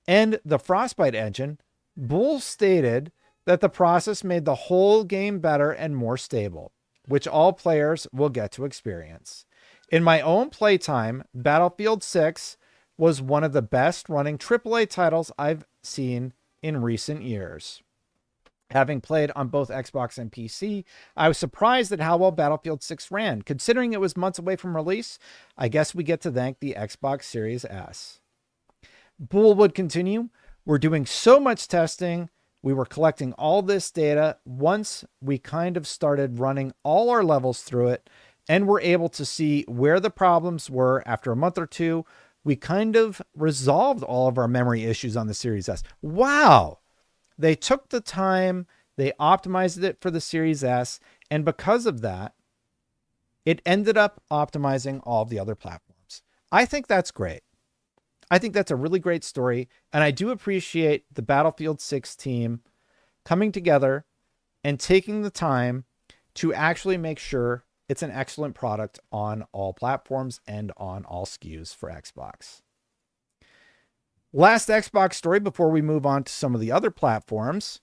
and the Frostbite engine, Bull stated that the process made the whole game better and more stable, which all players will get to experience. In my own playtime, Battlefield 6 was one of the best running AAA titles I've seen in recent years. Having played on both Xbox and PC, I was surprised at how well Battlefield 6 ran. Considering it was months away from release, I guess we get to thank the Xbox Series S. Bull would continue, we're doing so much testing. We were collecting all this data once we kind of started running all our levels through it and were able to see where the problems were. After a month or two, we kind of resolved all of our memory issues on the Series S. Wow. They took the time, they optimized it for the Series S, and because of that, it ended up optimizing all of the other platforms. I think that's great. I think that's a really great story, and I do appreciate the Battlefield 6 team coming together and taking the time to actually make sure it's an excellent product on all platforms and on all SKUs for Xbox. Last Xbox story before we move on to some of the other platforms.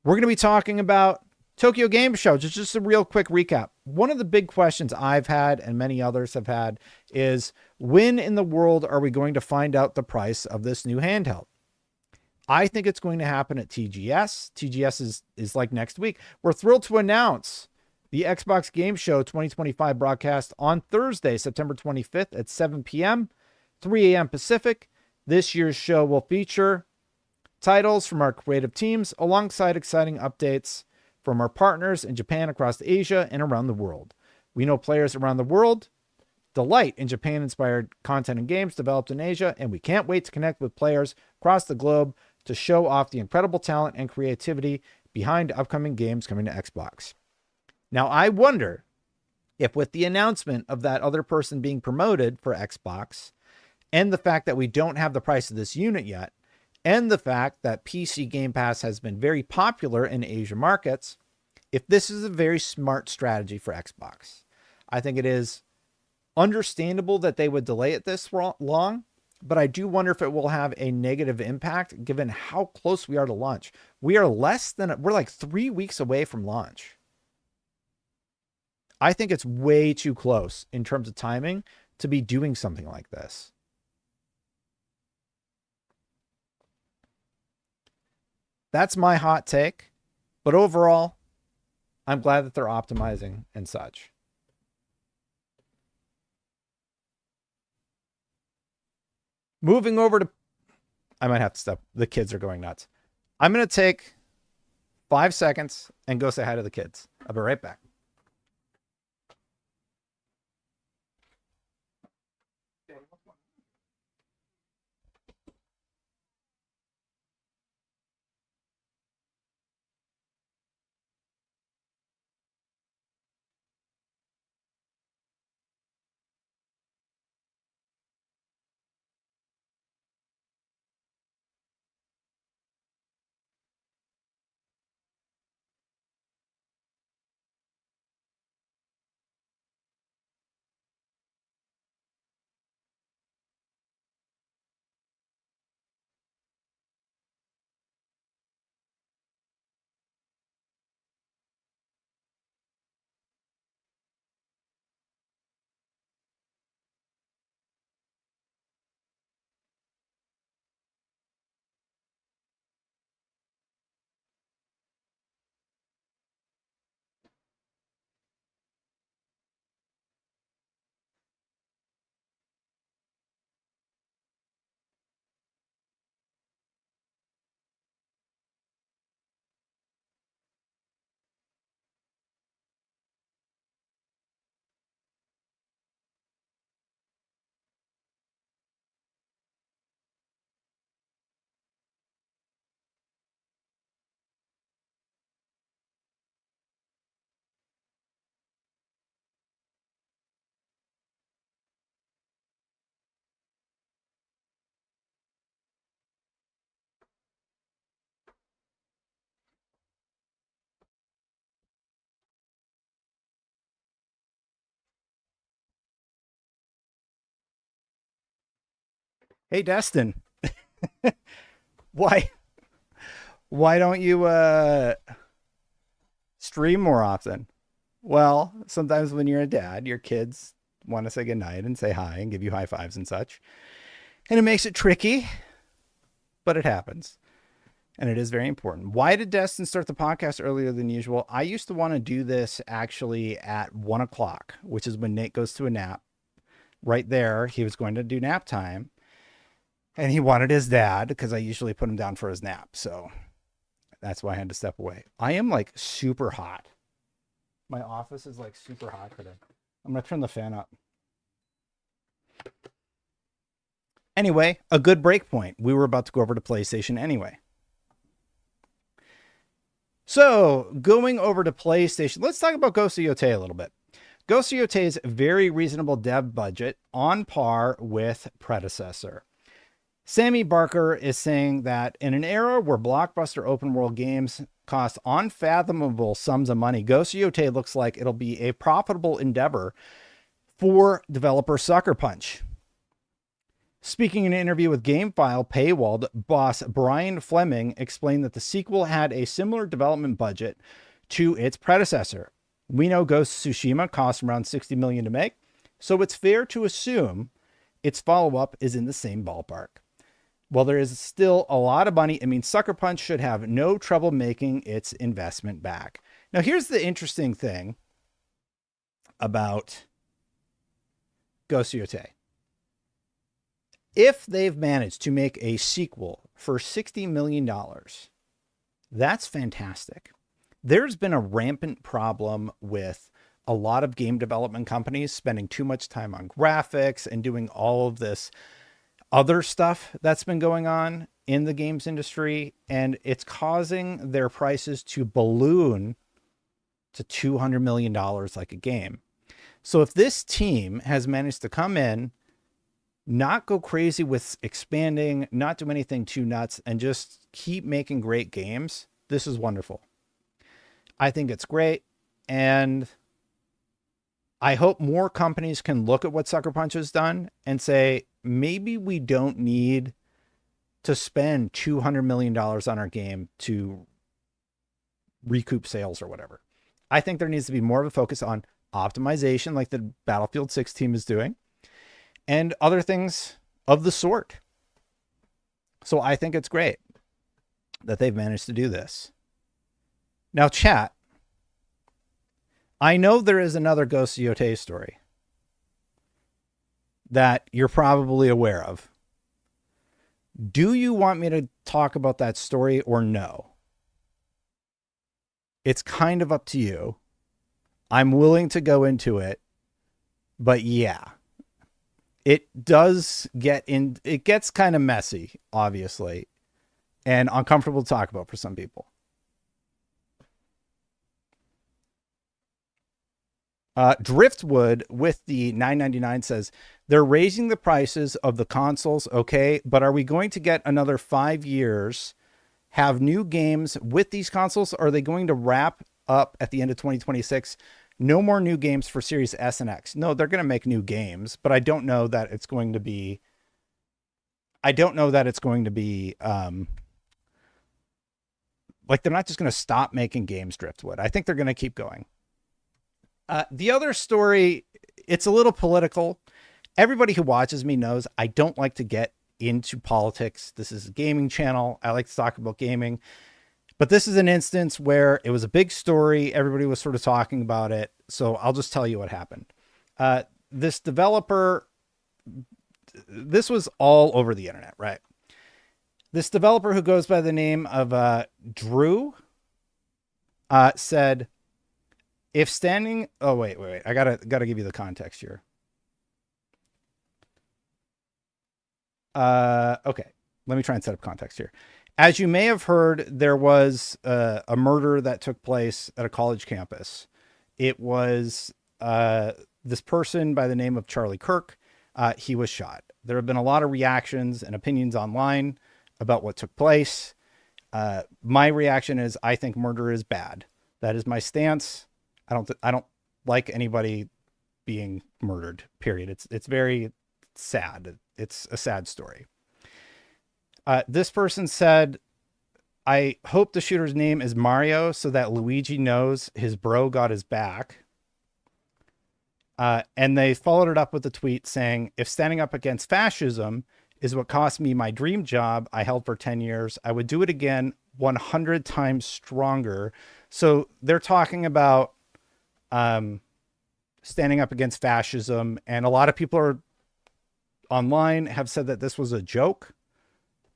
We're going to be talking about Tokyo Game Show. Just a real quick recap. One of the big questions I've had and many others have had is, when in the world are we going to find out the price of this new handheld? I think it's going to happen at TGS. TGS is like next week. We're thrilled to announce the Xbox Game Show 2025 broadcast on Thursday, September 25th at 7 p.m., 3 a.m. Pacific. This year's show will feature titles from our creative teams alongside exciting updates from our partners in Japan, across Asia, and around the world. We know players around the world delight in Japan-inspired content and games developed in Asia, and we can't wait to connect with players across the globe to show off the incredible talent and creativity behind upcoming games coming to Xbox. Now, I wonder if with the announcement of that other person being promoted for Xbox, and the fact that we don't have the price of this unit yet, and the fact that PC Game Pass has been very popular in Asia markets, if this is a very smart strategy for Xbox. I think it is understandable that they would delay it this long, but I do wonder if it will have a negative impact given how close we are to launch. We're like 3 weeks away from launch. I think it's way too close in terms of timing to be doing something like this. That's my hot take, but overall, I'm glad that they're optimizing and such. Moving over to, I might have to stop. The kids are going nuts. I'm going to take 5 seconds and go say hi to the kids. I'll be right back. Hey, Destin, why why don't you stream more often? Well, sometimes when you're a dad, your kids want to say goodnight and say hi and give you high fives and such. And it makes it tricky, but it happens. And it is very important. Why did Destin start the podcast earlier than usual? I used to want to do this actually at 1 o'clock, which is when Nate goes to a nap. Right there, he was going to do nap time. And he wanted his dad because I usually put him down for his nap. So that's why I had to step away. I am like super hot. My office is like super hot today. I'm going to turn the fan up. Anyway, a good break point. We were about to go over to PlayStation anyway. So going over to PlayStation, let's talk about Ghost of Yotei a little bit. Ghost of Yotei's very reasonable dev budget on par with predecessor. Sammy Barker is saying that in an era where blockbuster open world games cost unfathomable sums of money, Ghost of Yotei looks like it'll be a profitable endeavor for developer Sucker Punch. Speaking in an interview with GameFile, Paywalled boss Brian Fleming explained that the sequel had a similar development budget to its predecessor. We know Ghost of Tsushima cost around $60 million to make, so it's fair to assume its follow-up is in the same ballpark. While there is still a lot of money, it means Sucker Punch should have no trouble making its investment back. Now, here's the interesting thing about Ghost of Yotei. If they've managed to make a sequel for $60 million, that's fantastic. There's been a rampant problem with a lot of game development companies spending too much time on graphics and doing all of this other stuff that's been going on in the games industry, and it's causing their prices to balloon to $200 million like a game. So if this team has managed to come in, not go crazy with expanding, not do anything too nuts, and just keep making great games, this is wonderful. I think it's great, and I hope more companies can look at what Sucker Punch has done and say, maybe we don't need to spend $200 million on our game to recoup sales or whatever. I think there needs to be more of a focus on optimization like the Battlefield 6 team is doing, and other things of the sort. So I think it's great that they've managed to do this. Now, chat, I know there is another Ghost of Yotei story that you're probably aware of. Do you want me to talk about that story or no? It's kind of up to you. I'm willing to go into it, but yeah. It gets kind of messy, obviously, and uncomfortable to talk about for some people. Driftwood with the $9.99 says, they're raising the prices of the consoles, okay, but are we going to get another 5 years, have new games with these consoles? Or are they going to wrap up at the end of 2026? No more new games for Series S and X. No, they're going to make new games, but I don't know that it's going to be, like, they're not just going to stop making games, Driftwood. I think they're going to keep going. The other story, it's a little political. Everybody who watches me knows I don't like to get into politics. This is a gaming channel. I like to talk about gaming. But this is an instance where it was a big story. Everybody was sort of talking about it. So I'll just tell you what happened. This developer, this was all over the internet, right? This developer who goes by the name of Drew said, if standing, oh, wait. I gotta give you the context here. Okay. Let me try and set up context here. As you may have heard, there was a murder that took place at a college campus. It was this person by the name of Charlie Kirk. He was shot. There have been a lot of reactions and opinions online about what took place. My reaction is I think murder is bad. That is my stance. I don't like anybody being murdered, period. It's very sad. It's a sad story. This person said, I hope the shooter's name is Mario so that Luigi knows his bro got his back. And they followed it up with a tweet saying, if standing up against fascism is what cost me my dream job I held for 10 years, I would do it again 100 times stronger. So they're talking about standing up against fascism. And a lot of people are online have said that this was a joke,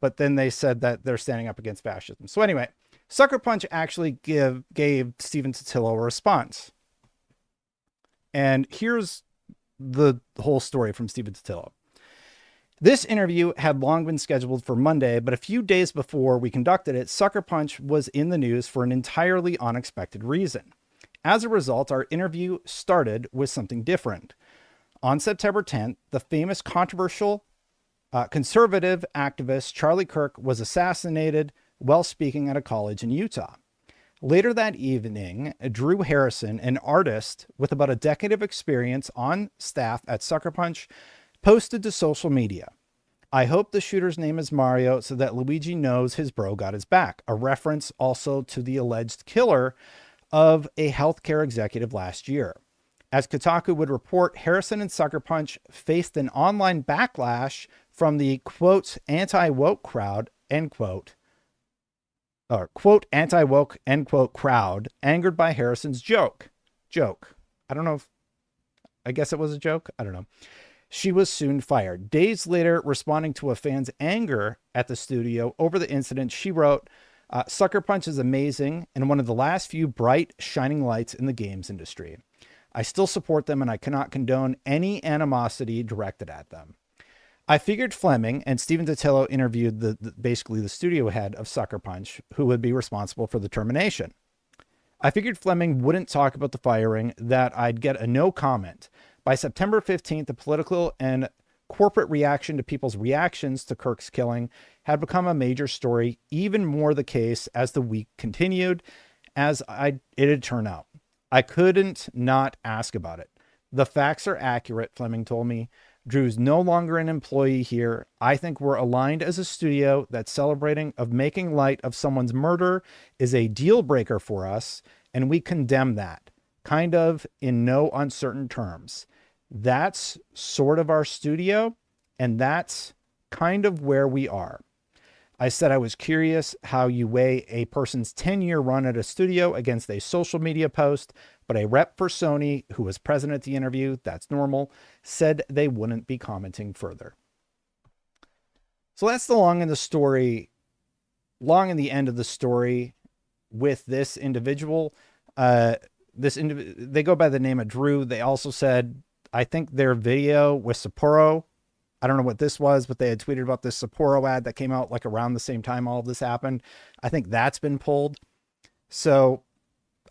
but then they said that they're standing up against fascism. So anyway, Sucker Punch actually gave Stephen Totilo a response. And here's the whole story from Stephen Totilo. This interview had long been scheduled for Monday, but a few days before we conducted it, Sucker Punch was in the news for an entirely unexpected reason. As a result, our interview started with something different. On September 10th, the famous controversial conservative activist Charlie Kirk was assassinated while speaking at a college in Utah. Later that evening, Drew Harrison, an artist with about a decade of experience on staff at Sucker Punch, posted to social media, I hope the shooter's name is Mario so that Luigi knows his bro got his back, a reference also to the alleged killer of a healthcare executive last year. As Kotaku would report, Harrison and Sucker Punch faced an online backlash from the, quote, anti-woke crowd, end quote, or quote, anti-woke, end quote, crowd, angered by Harrison's joke. I don't know if, I guess it was a joke. I don't know. She was soon fired. Days later, responding to a fan's anger at the studio over the incident, she wrote, Sucker Punch is amazing and one of the last few bright, shining lights in the games industry. I still support them and I cannot condone any animosity directed at them. I figured Fleming, and Stephen Totilo interviewed basically the studio head of Sucker Punch, who would be responsible for the termination. I figured Fleming wouldn't talk about the firing, that I'd get a no comment. By September 15th, the political and corporate reaction to people's reactions to Kirk's killing had become a major story, even more the case as the week continued, as it had turned out. I couldn't not ask about it. The facts are accurate, Fleming told me. Drew's no longer an employee here. I think we're aligned as a studio that celebrating of making light of someone's murder is a deal breaker for us, and we condemn that, kind of in no uncertain terms. That's sort of our studio, and that's kind of where we are. I said I was curious how you weigh a person's 10-year run at a studio against a social media post, but a rep for Sony, who was present at the interview, that's normal, said they wouldn't be commenting further. So that's the long and the end of the story with this individual. They go by the name of Drew. They also said, I think their video with Sapporo, I don't know what this was, but they had tweeted about this Sapporo ad that came out like around the same time all of this happened. I think that's been pulled. So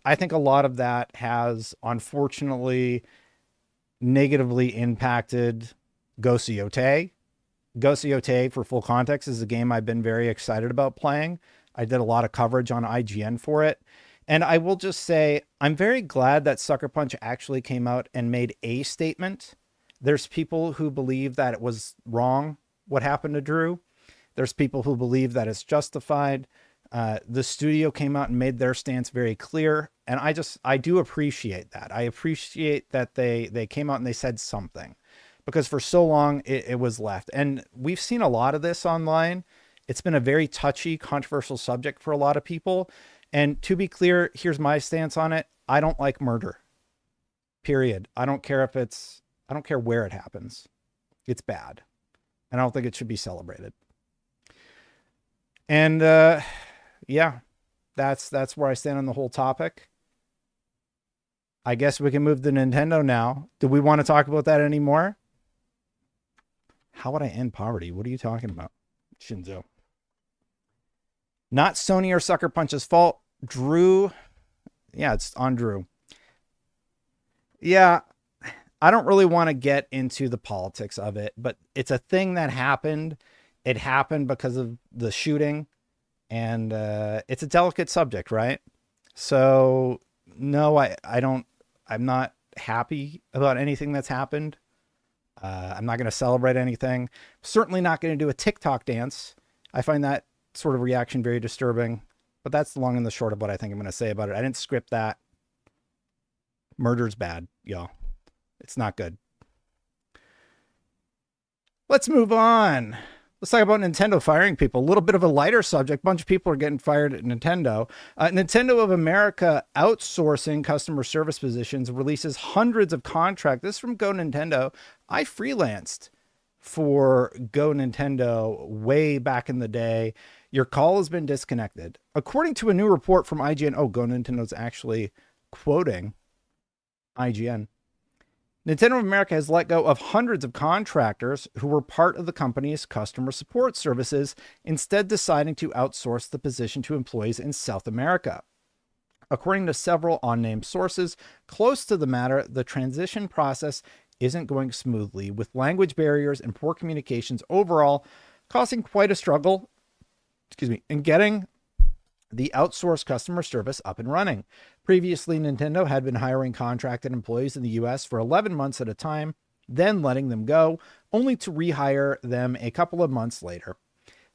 I think a lot of that has unfortunately negatively impacted Goseote. Goseote, for full context, is a game I've been very excited about playing. I did a lot of coverage on IGN for it. And I will just say, I'm very glad that Sucker Punch actually came out and made a statement. There's people who believe that it was wrong what happened to Drew. There's people who believe that it's justified. The studio came out and made their stance very clear. And I do appreciate that. I appreciate that they came out and they said something, because for so long it was left. And we've seen a lot of this online. It's been a very touchy, controversial subject for a lot of people. And to be clear, here's my stance on it. I don't like murder, period. I don't care where it happens. It's bad. And I don't think it should be celebrated. And, yeah, that's where I stand on the whole topic. I guess we can move to Nintendo now. Do we want to talk about that anymore? How would I end poverty? What are you talking about, Shinzo? Not Sony or Sucker Punch's fault. Drew. Yeah, it's on Drew. Yeah, I don't really want to get into the politics of it, but it's a thing that happened. It happened because of the shooting, and it's a delicate subject, right? So no, I'm not happy about anything that's happened. I'm not going to celebrate anything. Certainly not going to do a TikTok dance I find that sort of reaction very disturbing, but that's the long and the short of what I think I'm going to say about it. I didn't script that. Murder's bad, y'all. It's not good. Let's move on. Let's talk about Nintendo firing people. A little bit of a lighter subject. A bunch of people are getting fired at Nintendo. Nintendo of America outsourcing customer service positions releases hundreds of contracts. This is from Go Nintendo. I freelanced for Go Nintendo way back in the day. Your call has been disconnected. According to a new report from IGN, Go Nintendo's actually quoting IGN. Nintendo of America has let go of hundreds of contractors who were part of the company's customer support services, instead deciding to outsource the position to employees in South America. According to several unnamed sources close to the matter, the transition process isn't going smoothly, with language barriers and poor communications overall causing quite a struggle, in getting the outsourced customer service up and running. Previously, Nintendo had been hiring contracted employees in the US for 11 months at a time, then letting them go, only to rehire them a couple of months later.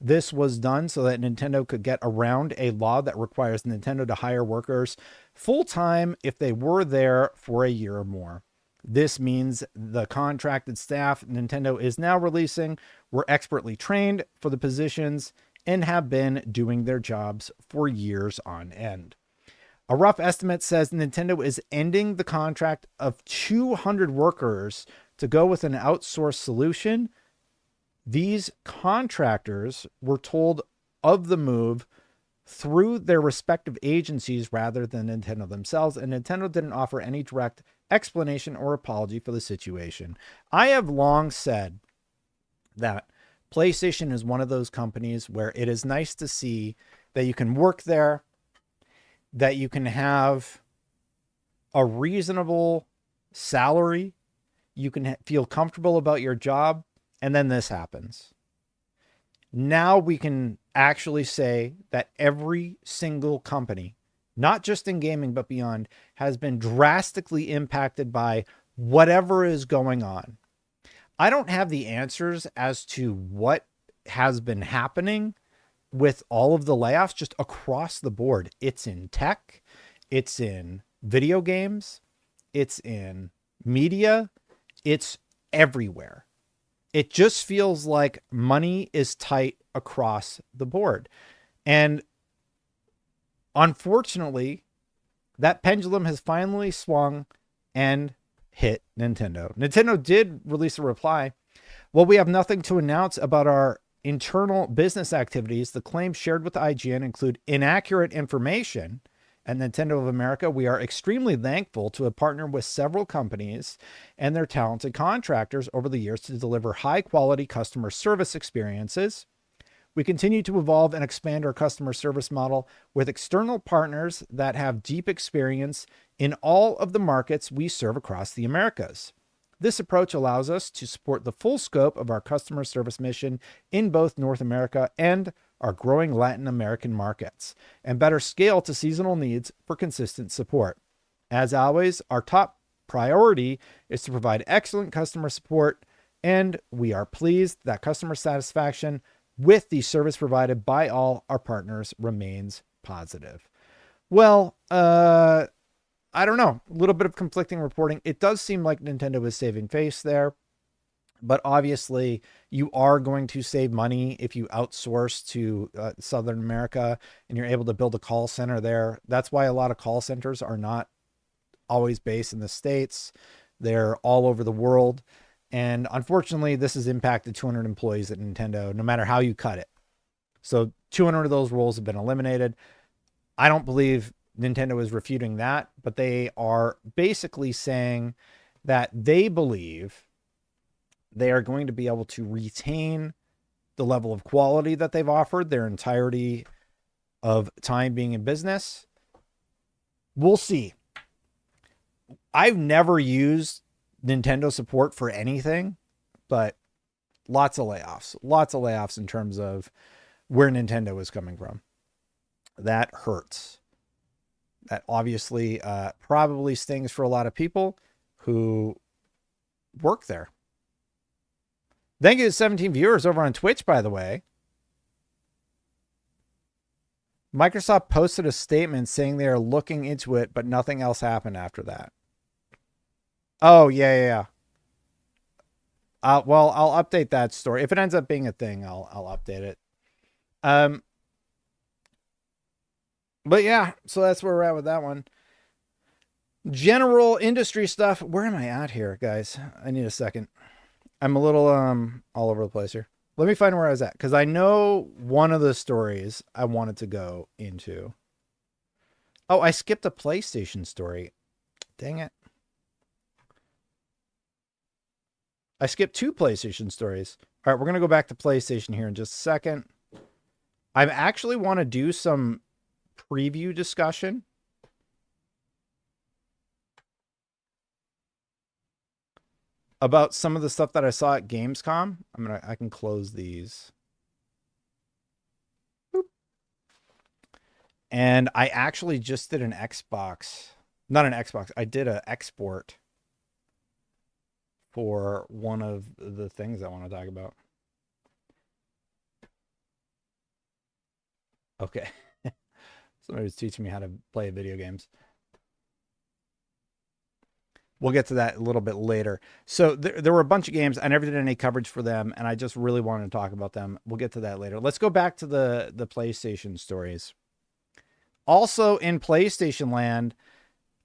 This was done so that Nintendo could get around a law that requires Nintendo to hire workers full-time if they were there for a year or more. This means the contracted staff Nintendo is now releasing were expertly trained for the positions and have been doing their jobs for years on end. A rough estimate says Nintendo is ending the contract of 200 workers to go with an outsourced solution. These contractors were told of the move through their respective agencies rather than Nintendo themselves, and Nintendo didn't offer any direct explanation or apology for the situation. I have long said that PlayStation is one of those companies where it is nice to see that you can work there, that you can have a reasonable salary, you can feel comfortable about your job, and then this happens. Now we can actually say that every single company, not just in gaming but beyond, has been drastically impacted by whatever is going on. I don't have the answers as to what has been happening with all of the layoffs just across the board. It's in tech, it's in video games, it's in media, it's everywhere. It just feels like money is tight across the board. And unfortunately, that pendulum has finally swung and hit Nintendo. Nintendo did release a reply. While we have nothing to announce about our internal business activities, the claims shared with IGN include inaccurate information. At Nintendo of America, we are extremely thankful to have partnered with several companies and their talented contractors over the years to deliver high-quality customer service experiences. We continue to evolve and expand our customer service model with external partners that have deep experience in all of the markets we serve across the Americas. This approach allows us to support the full scope of our customer service mission in both North America and our growing Latin American markets, and better scale to seasonal needs for consistent support. As always, our top priority is to provide excellent customer support, and we are pleased that customer satisfaction with the service provided by all our partners remains positive. Well, I don't know. A little bit of conflicting reporting. It does seem like Nintendo is saving face there, but obviously you are going to save money if you outsource to Southern America and you're able to build a call center there. That's why a lot of call centers are not always based in the States. They're all over the world. And unfortunately, this has impacted 200 employees at Nintendo, no matter how you cut it. So 200 of those roles have been eliminated. I don't believe Nintendo is refuting that, but they are basically saying that they believe they are going to be able to retain the level of quality that they've offered their entirety of time being in business. We'll see. I've never used Nintendo support for anything, but lots of layoffs in terms of where Nintendo is coming from. That hurts. That obviously probably stings for a lot of people who work there. Thank you to 17 viewers over on Twitch, by the way. Microsoft posted a statement saying they are looking into it, but nothing else happened after that. Oh, yeah, yeah, yeah. Well, I'll update that story. If it ends up being a thing, I'll update it. Um, but yeah, so that's where we're at with that one. General industry stuff. Where am I at here, guys? I need a second. I'm a little all over the place here. Let me find where I was at, because I know one of the stories I wanted to go into. Oh, I skipped a PlayStation story. Dang it. I skipped two PlayStation stories. All right, we're going to go back to PlayStation here in just a second. I actually want to do some preview discussion about some of the stuff that I saw at Gamescom. I can close these. Boop. And I actually just did an Xbox, not an Xbox. I did an export for one of the things I want to talk about. Okay. Somebody was teaching me how to play video games. We'll get to that a little bit later. So there were a bunch of games. I never did any coverage for them, and I just really wanted to talk about them. We'll get to that later. Let's go back to the PlayStation stories. Also in PlayStation land,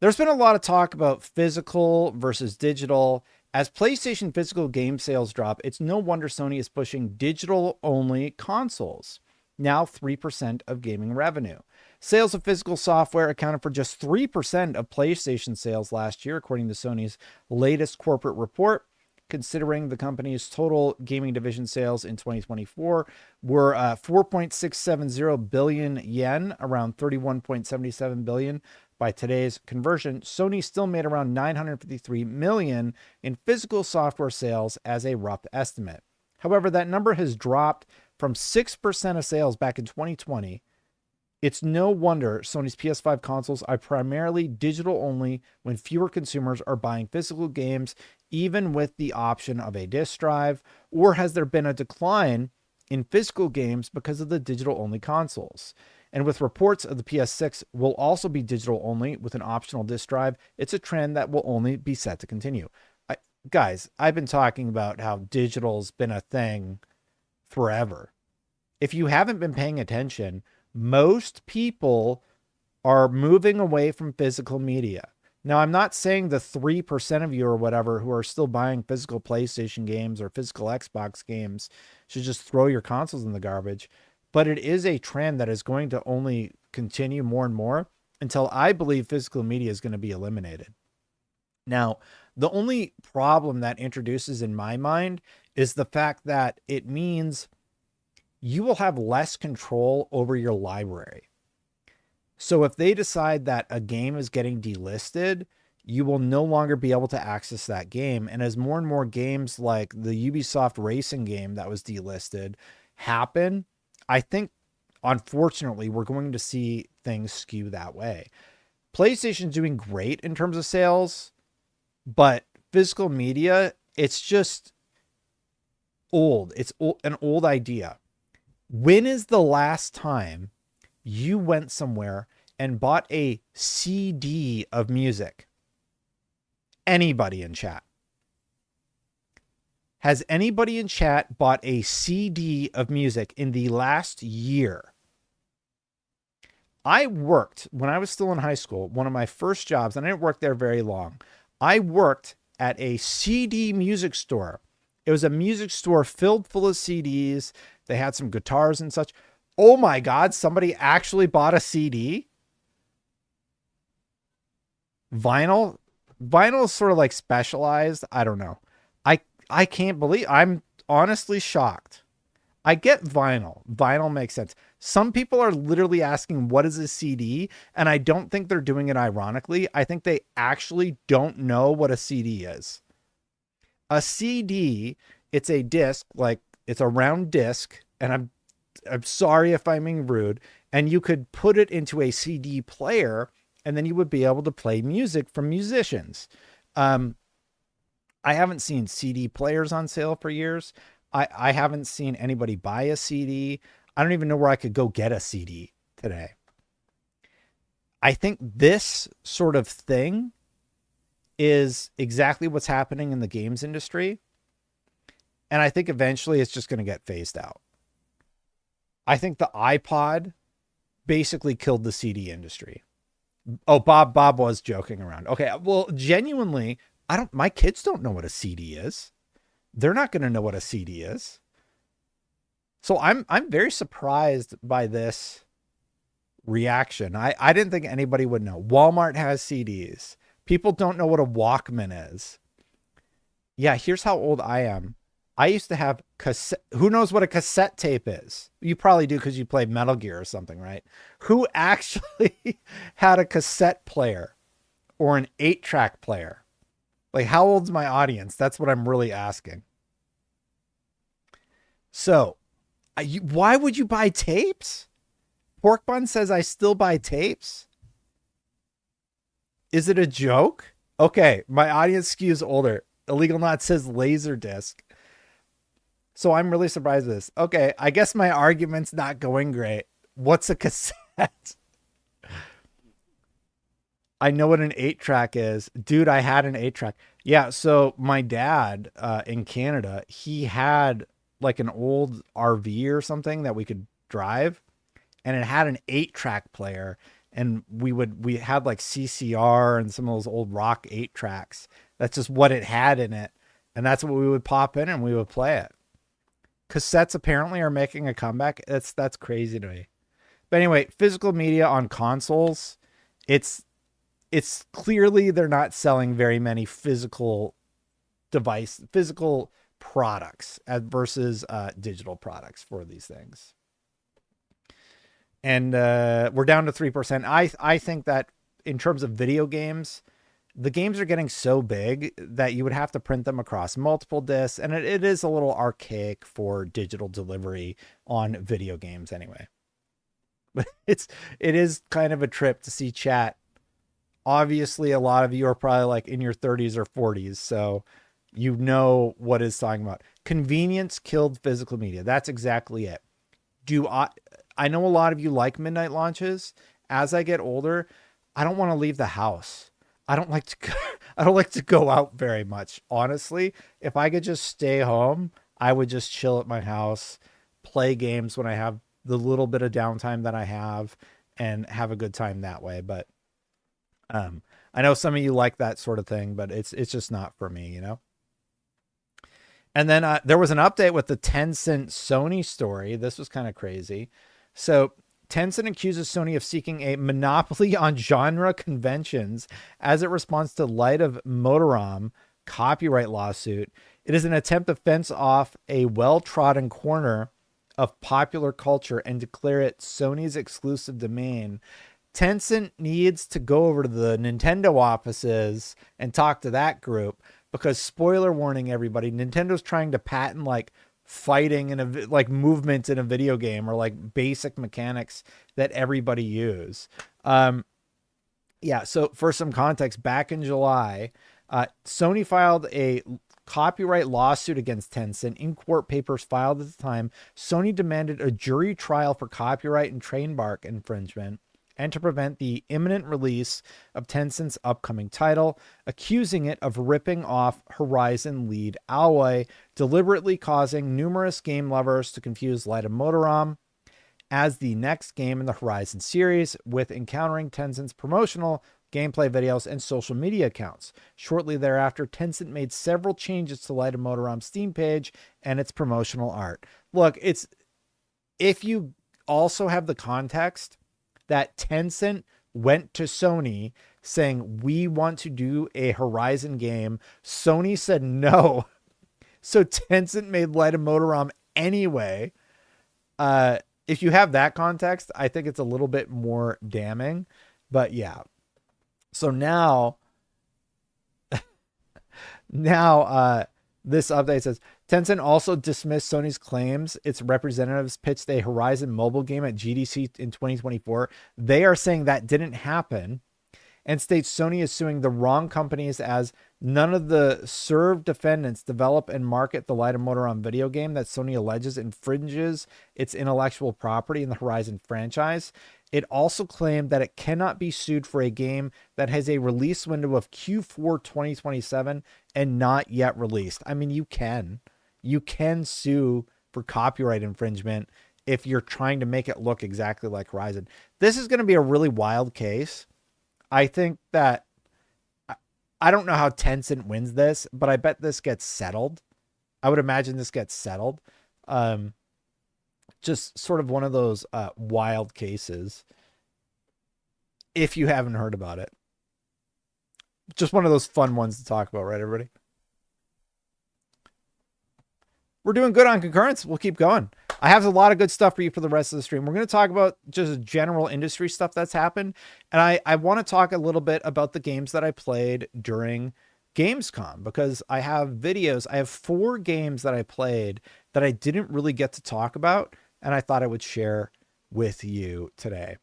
there's been a lot of talk about physical versus digital. As PlayStation physical game sales drop, it's no wonder Sony is pushing digital-only consoles, now 3% of gaming revenue. Sales of physical software accounted for just 3% of PlayStation sales last year, according to Sony's latest corporate report. Considering the company's total gaming division sales in 2024 were 4.670 billion yen, around 31.77 billion by today's conversion, Sony still made around 953 million in physical software sales as a rough estimate. However, that number has dropped from 6% of sales back in 2020. It's no wonder Sony's PS5 consoles are primarily digital only when fewer consumers are buying physical games, even with the option of a disc drive. Or has there been a decline in physical games because of the digital only consoles? And with reports of the PS6 will also be digital only with an optional disc drive, it's a trend that will only be set to continue. Guys, I've been talking about how digital's been a thing forever. If you haven't been paying attention, most people are moving away from physical media. Now, I'm not saying the 3% of you or whatever who are still buying physical PlayStation games or physical Xbox games should just throw your consoles in the garbage, but it is a trend that is going to only continue more and more until I believe physical media is going to be eliminated. Now, the only problem that introduces in my mind is the fact that it means you will have less control over your library. So if they decide that a game is getting delisted, you will no longer be able to access that game. And as more and more games like the Ubisoft racing game that was delisted happen, I think, unfortunately, we're going to see things skew that way. PlayStation's doing great in terms of sales, but physical media, it's just old. It's an old idea. When is the last time you went somewhere and bought a CD of music? Anybody in chat? Has anybody in chat bought a CD of music in the last year? I worked, when I was still in high school, one of my first jobs, and I didn't work there very long. I worked at a CD music store. It was a music store filled full of CDs. They had some guitars and such. Oh my God, somebody actually bought a CD? Vinyl? Vinyl is sort of like specialized. I don't know. I can't believe, I'm honestly shocked. I get vinyl. Vinyl makes sense. Some people are literally asking, what is a CD? And I don't think they're doing it ironically. I think they actually don't know what a CD is. A CD, it's a disc, like it's a round disc, and I'm sorry if I'm being rude, and you could put it into a CD player, and then you would be able to play music from musicians. I haven't seen CD players on sale for years. I haven't seen anybody buy a CD. I don't even know where I could go get a CD today. I think this sort of thing is exactly what's happening in the games industry. And I think eventually it's just going to get phased out. I think the iPod basically killed the CD industry. Oh, Bob was joking around. Okay, well, genuinely, my kids don't know what a CD is. They're not going to know what a CD is. So I'm very surprised by this reaction. I didn't think anybody would know. Walmart has CDs. People don't know what a Walkman is. Yeah, here's how old I am. I used to have cassette. Who knows what a cassette tape is? You probably do because you played Metal Gear or something, right? Who actually had a cassette player or an 8-track player? Like, how old's my audience? That's what I'm really asking. So, why would you buy tapes? Pork Bun says I still buy tapes. Is it a joke? Okay, my audience skews older. Illegal Knot says Laserdisc. So I'm really surprised with this. Okay, I guess my argument's not going great. What's a cassette? I know what an 8-track is. Dude, I had an 8-track. Yeah, so my dad in Canada, he had like an old RV or something that we could drive, and it had an 8-track player, and we had like CCR and some of those old rock 8-tracks. That's just what it had in it, and that's what we would pop in and we would play it. Cassettes apparently are making a comeback. That's crazy to me. But anyway, physical media on consoles, it's clearly they're not selling very many physical products versus digital products for these things. And we're down to 3%. I think that in terms of video games, the games are getting so big that you would have to print them across multiple discs, and it is a little archaic for digital delivery on video games anyway. But it is kind of a trip to see chat. Obviously, a lot of you are probably like in your 30s or 40s, so you know what it's talking about. Convenience killed physical media. That's exactly it. I know a lot of you like midnight launches. As I get older, I don't want to leave the house. I don't like to go out very much. Honestly, if I could just stay home, I would just chill at my house, play games when I have the little bit of downtime that I have, and have a good time that way. But I know some of you like that sort of thing, but it's just not for me, you know? And then there was an update with the Tencent Sony story. This was kind of crazy. So Tencent accuses Sony of seeking a monopoly on genre conventions as it responds to Light of Motorom copyright lawsuit. It is an attempt to fence off a well-trodden corner of popular culture and declare it Sony's exclusive domain. Tencent needs to go over to the Nintendo offices and talk to that group because, spoiler warning, everybody, Nintendo's trying to patent like fighting in a like movement in a video game or like basic mechanics that everybody use. Yeah. So for some context, back in July, Sony filed a copyright lawsuit against Tencent. In court papers filed at the time, Sony demanded a jury trial for copyright and trademark infringement and to prevent the imminent release of Tencent's upcoming title, accusing it of ripping off Horizon lead Alloy, deliberately causing numerous game lovers to confuse Light of Motorom as the next game in the Horizon series, with encountering Tencent's promotional gameplay videos and social media accounts. Shortly thereafter, Tencent made several changes to Light of Motorom's Steam page and its promotional art. Look, if you also have the context that Tencent went to Sony saying, we want to do a Horizon game. Sony said no. So Tencent made Light of Motorom anyway. If you have that context, I think it's a little bit more damning. But yeah. So now this update says, Tencent also dismissed Sony's claims its representatives pitched a Horizon mobile game at GDC in 2024. They are saying that didn't happen and states Sony is suing the wrong companies as none of the served defendants develop and market the Light of Motorom video game that Sony alleges infringes its intellectual property in the Horizon franchise. It also claimed that it cannot be sued for a game that has a release window of Q4 2027 and not yet released. I mean, you can sue for copyright infringement if you're trying to make it look exactly like Horizon. This is going to be a really wild case. I think that, I don't know how Tencent wins this, but I bet this gets settled. I would imagine this gets settled. Just sort of one of those wild cases. If you haven't heard about it, just one of those fun ones to talk about, right, everybody? We're doing good on concurrence. We'll keep going. I have a lot of good stuff for you for the rest of the stream. We're going to talk about just general industry stuff that's happened. And I want to talk a little bit about the games that I played during Gamescom, because I have videos. I have 4 games that I played that I didn't really get to talk about, and I thought I would share with you today.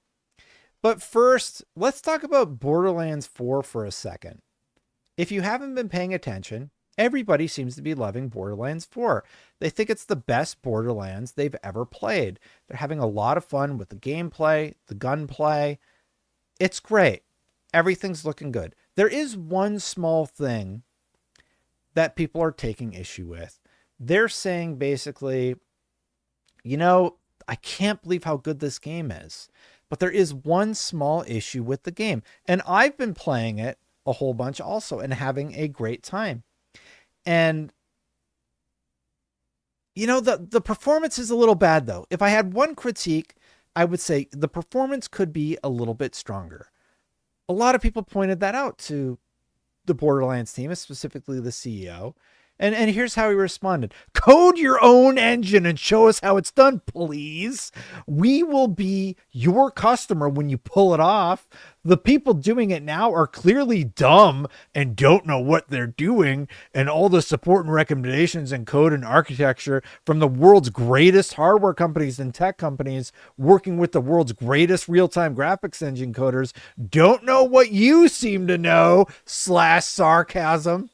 But first, let's talk about Borderlands 4 for a second. If you haven't been paying attention, everybody seems to be loving Borderlands 4. They think it's the best Borderlands they've ever played. They're having a lot of fun with the gameplay, the gunplay. It's great. Everything's looking good. There is one small thing that people are taking issue with. They're saying basically, you know, I can't believe how good this game is. But there is one small issue with the game. And I've been playing it a whole bunch also and having a great time. And, you know, the performance is a little bad, though. If I had one critique, I would say the performance could be a little bit stronger. A lot of people pointed that out to the Borderlands team, specifically the CEO. And here's how he responded. Code your own engine and show us how it's done, please. We will be your customer when you pull it off. The people doing it now are clearly dumb and don't know what they're doing. And all the support and recommendations and code and architecture from the world's greatest hardware companies and tech companies working with the world's greatest real-time graphics engine coders don't know what you seem to know, /sarcasm.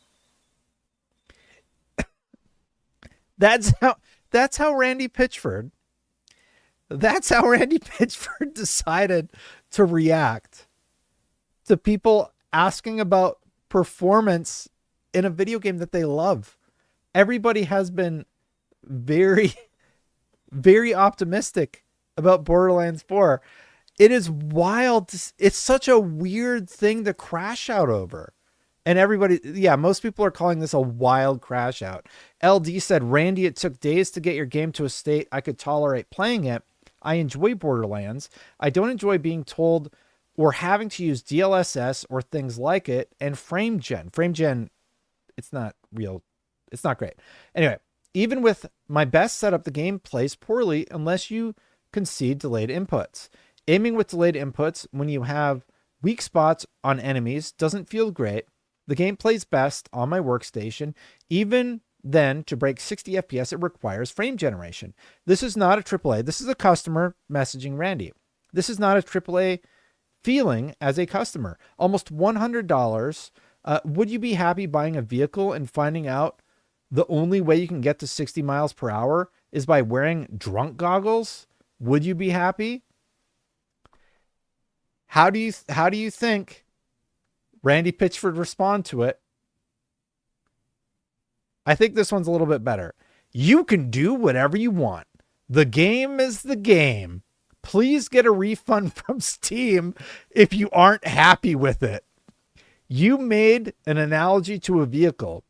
That's how Randy Pitchford decided to react to people asking about performance in a video game that they love. Everybody has been very, very optimistic about Borderlands 4. It is wild. It's such a weird thing to crash out over. And everybody, yeah, most people are calling this a wild crash out. LD said, Randy, it took days to get your game to a state I could tolerate playing it. I enjoy Borderlands. I don't enjoy being told or having to use DLSS or things like it. And frame gen, it's not real. It's not great. Anyway, even with my best setup, the game plays poorly unless you concede delayed inputs. Aiming with delayed inputs when you have weak spots on enemies doesn't feel great. The game plays best on my workstation. Even then, to break 60 FPS, it requires frame generation. This is not a AAA. This is a customer messaging Randy. This is not a AAA feeling as a customer. Almost $100. Would you be happy buying a vehicle and finding out the only way you can get to 60 miles per hour is by wearing drunk goggles? Would you be happy? How do you think Randy Pitchford respond to it? I think this one's a little bit better. You can do whatever you want. The game is the game. Please get a refund from Steam if you aren't happy with it. You made an analogy to a vehicle.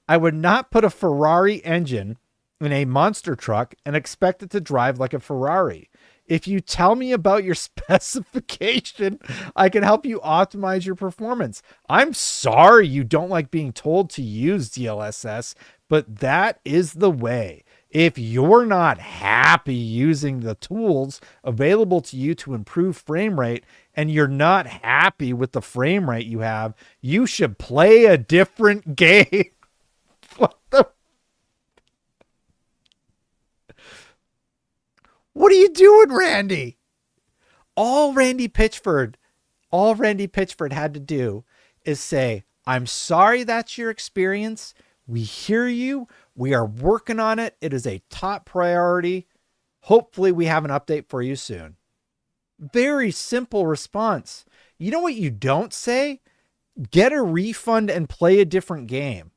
I would not put a Ferrari engine in a monster truck and expect it to drive like a Ferrari. If you tell me about your specification, I can help you optimize your performance. I'm sorry you don't like being told to use DLSS, but that is the way. If you're not happy using the tools available to you to improve frame rate, and you're not happy with the frame rate you have, you should play a different game. What the? What are you doing, Randy? All Randy Pitchford had to do is say, I'm sorry that's your experience. We hear you. We are working on it. It is a top priority. Hopefully we have an update for you soon. Very simple response. You know what you don't say? Get a refund and play a different game.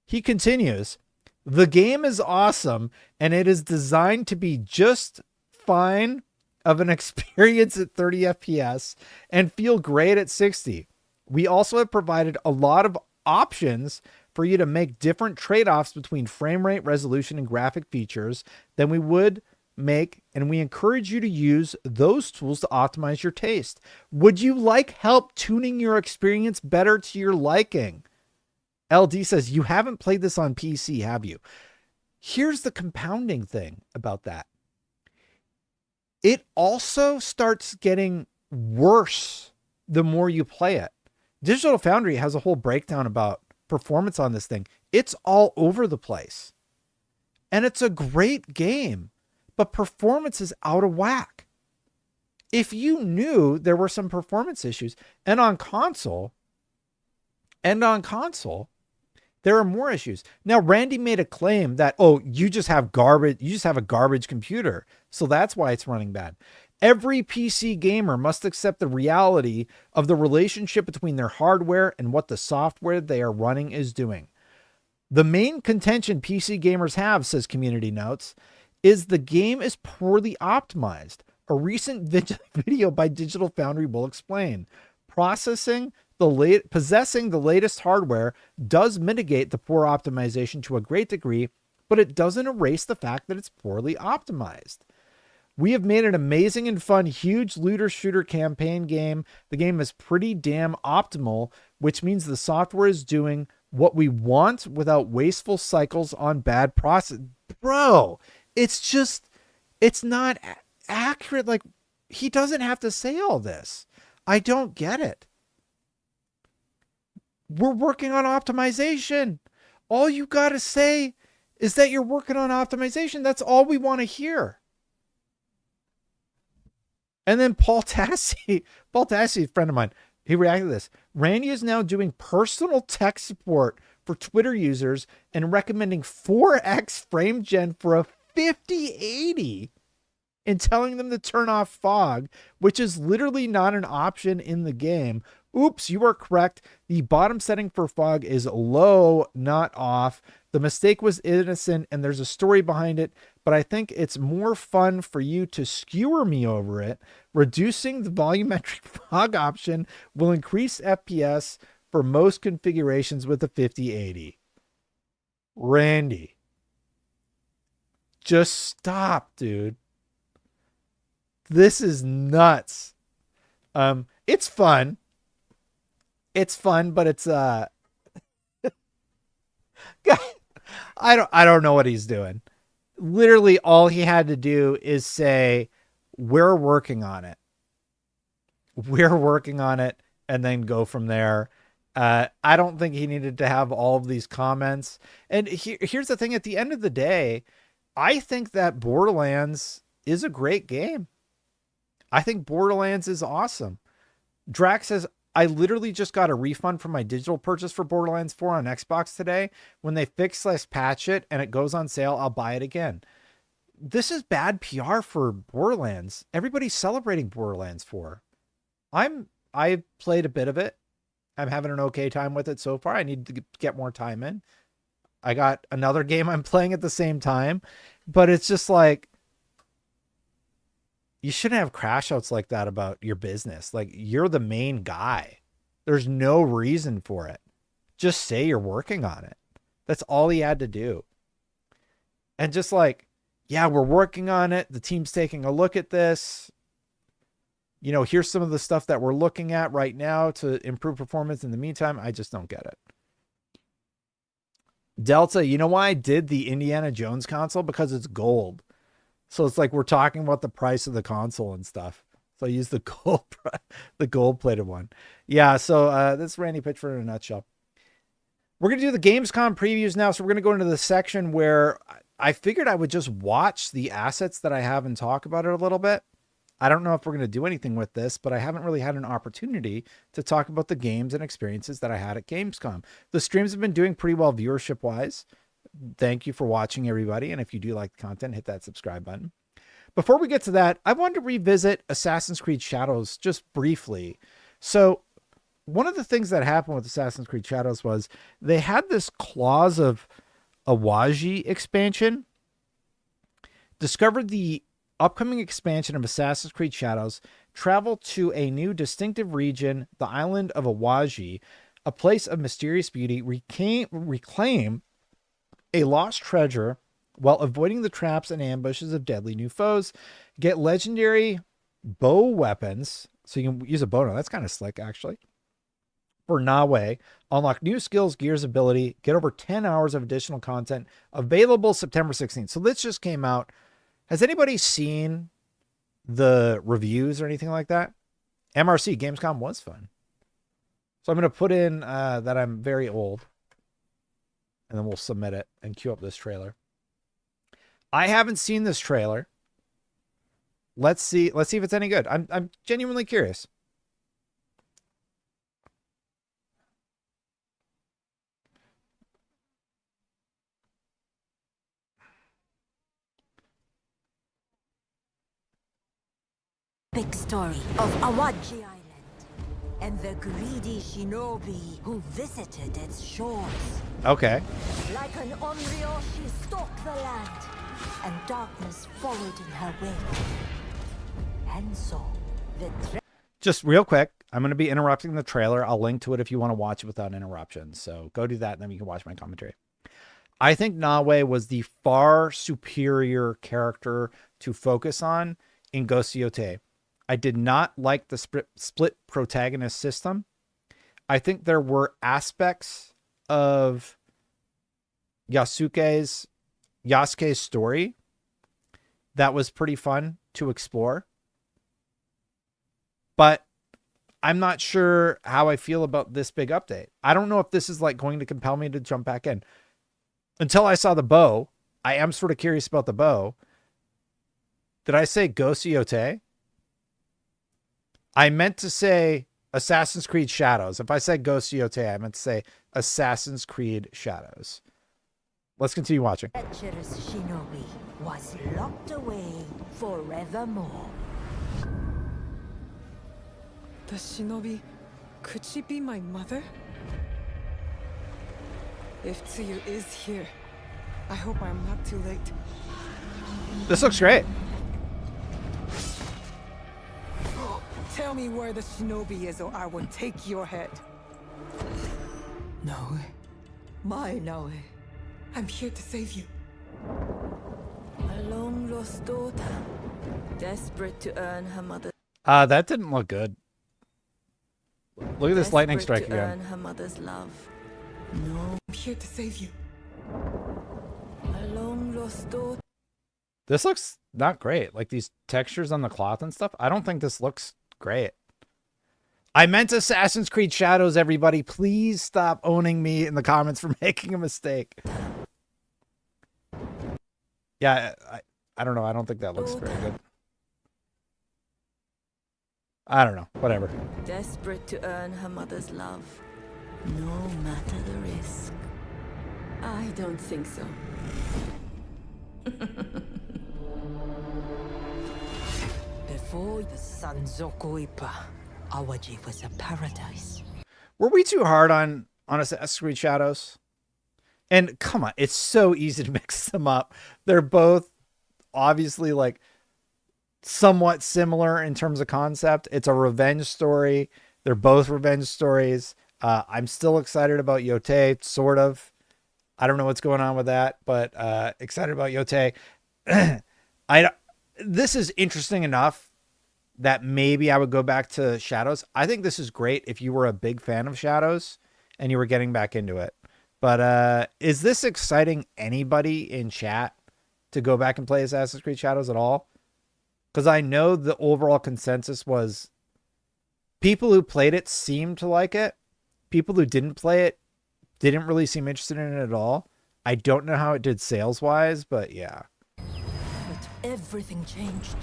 He continues, the game is awesome and it is designed to be just fine of an experience at 30 FPS and feel great at 60. We also have provided a lot of options for you to make different trade-offs between frame rate, resolution, and graphic features than we would make, and we encourage you to use those tools to optimize your taste. Would you like help tuning your experience better to your liking? LD says, you haven't played this on PC, have you? Here's the compounding thing about that. It also starts getting worse the more you play it. Digital Foundry has a whole breakdown about performance on this thing. It's all over the place. And it's a great game, but performance is out of whack. If you knew there were some performance issues, and on console, there are more issues. Now, Randy made a claim that, oh, you just have a garbage computer. So that's why it's running bad. Every PC gamer must accept the reality of the relationship between their hardware and what the software they are running is doing. The main contention PC gamers have, says Community Notes, is the game is poorly optimized. A recent video by Digital Foundry will explain. Possessing the latest hardware does mitigate the poor optimization to a great degree, but it doesn't erase the fact that it's poorly optimized. We have made an amazing and fun, huge looter shooter campaign game. The game is pretty damn optimal, which means the software is doing what we want without wasteful cycles on bad process. Bro, it's not accurate. Like, he doesn't have to say all this. I don't get it. We're working on optimization. All you got to say is that you're working on optimization. That's all we want to hear. And then Paul Tassi, a friend of mine, he reacted to this. Randy is now doing personal tech support for Twitter users and recommending 4x frame gen for a 5080 and telling them to turn off fog, which is literally not an option in the game. Oops, you are correct. The bottom setting for fog is low, not off. The mistake was innocent and there's a story behind it, but I think it's more fun for you to skewer me over it. Reducing the volumetric fog option will increase FPS for most configurations with a 5080. Randy, just stop, dude. This is nuts. It's fun. It's fun, but it's I don't know what he's doing. Literally all he had to do is say, we're working on it. We're working on it, and then go from there. I don't think he needed to have all of these comments. And here's the thing, at the end of the day, I think that Borderlands is a great game. I think Borderlands is awesome. Drax says, I literally just got a refund from my digital purchase for Borderlands 4 on Xbox today. When they fix/patch it and it goes on sale, I'll buy it again. This is bad PR for Borderlands. Everybody's celebrating Borderlands 4. I've played a bit of it. I'm having an okay time with it so far. I need to get more time in. I got another game I'm playing at the same time, but it's just like, you shouldn't have crash outs like that about your business. Like, you're the main guy. There's no reason for it. Just say you're working on it. That's all he had to do. And just like, yeah, we're working on it. The team's taking a look at this. You know, here's some of the stuff that we're looking at right now to improve performance. In the meantime, I just don't get it. Delta, you know why I did the Indiana Jones console? Because it's gold. So it's like we're talking about the price of the console and stuff. So I use the gold plated one. Yeah. So this is Randy Pitchford in a nutshell. We're going to do the Gamescom previews now. So we're going to go into the section where I figured I would just watch the assets that I have and talk about it a little bit. I don't know if we're going to do anything with this, but I haven't really had an opportunity to talk about the games and experiences that I had at Gamescom. The streams have been doing pretty well viewership wise. Thank you for watching, everybody. And if you do like the content, hit that subscribe button. before we get to that, I wanted to revisit Assassin's Creed Shadows just briefly. So one of the things that happened with Assassin's Creed Shadows was they had this clause of Awaji expansion. Discovered the upcoming expansion of Assassin's Creed Shadows. Travel to a new distinctive region, the island of Awaji, a place of mysterious beauty. Reclaim a lost treasure while avoiding the traps and ambushes of deadly new foes. Get legendary bow weapons. So you can use a bow now. That's kind of slick, actually. For Nawe, unlock new skills, gears, ability. Get over 10 hours of additional content. Available September 16th. So this just came out. Has anybody seen the reviews or anything like that? MRC, Gamescom was fun. So I'm going to put in that I'm very old. And then we'll submit it and queue up this trailer. I haven't seen this trailer. Let's see if it's any good. I'm genuinely curious. Big story of Awaji Island and the greedy shinobi who visited its shores. Okay. Like an Onryo, she stalked the land, and darkness followed in her wake. And so, just real quick, I'm going to be interrupting the trailer. I'll link to it if you want to watch it without interruption. So go do that, and then you can watch my commentary. I think Nawe was the far superior character to focus on in Ghost Yote. I did not like the split protagonist system. I think there were aspects of Yasuke's story that was pretty fun to explore. But I'm not sure how I feel about this big update. I don't know if this is like going to compel me to jump back in. Until I saw the bow, I am sort of curious about the bow. Did I say Ghost Yote? I meant to say Assassin's Creed Shadows. If I said Ghost Yote, I meant to say Assassin's Creed Shadows. Let's continue watching. treacherous shinobi was locked away forevermore. The shinobi, could she be my mother? If Tsuyu is here, I hope I'm not too late. This looks great. Tell me where the shinobi is or I will take your head. Naue. My Naue. I'm here to save you. A long lost daughter, desperate to earn her mother. That didn't look good. Look at this lightning strike to again. earn her mother's love. No. I'm here to save you. A long lost daughter. This looks not great. Like these textures on the cloth and stuff. I don't think this looks great. I meant Assassin's Creed Shadows, everybody. Please stop owning me in the comments for making a mistake. Yeah, I don't know. I don't think that looks very good. I don't know. Whatever. Desperate to earn her mother's love, no matter the risk. I don't think so. Before the Sanzoku Ippa, Awaji was a paradise. Were we too hard on Assassin's Creed Shadows? And come on, it's so easy to mix them up. They're both obviously like somewhat similar in terms of concept. It's a revenge story. They're both revenge stories. I'm still excited about Yote, sort of. I don't know what's going on with that, but excited about Yote. This is interesting enough that maybe I would go back to Shadows. I think this is great if you were a big fan of Shadows and you were getting back into it. But is this exciting anybody in chat to go back and play Assassin's Creed Shadows at all? Because I know the overall consensus was people who played it seemed to like it. People who didn't play it didn't really seem interested in it at all. I don't know how it did sales-wise, but yeah. But everything changed.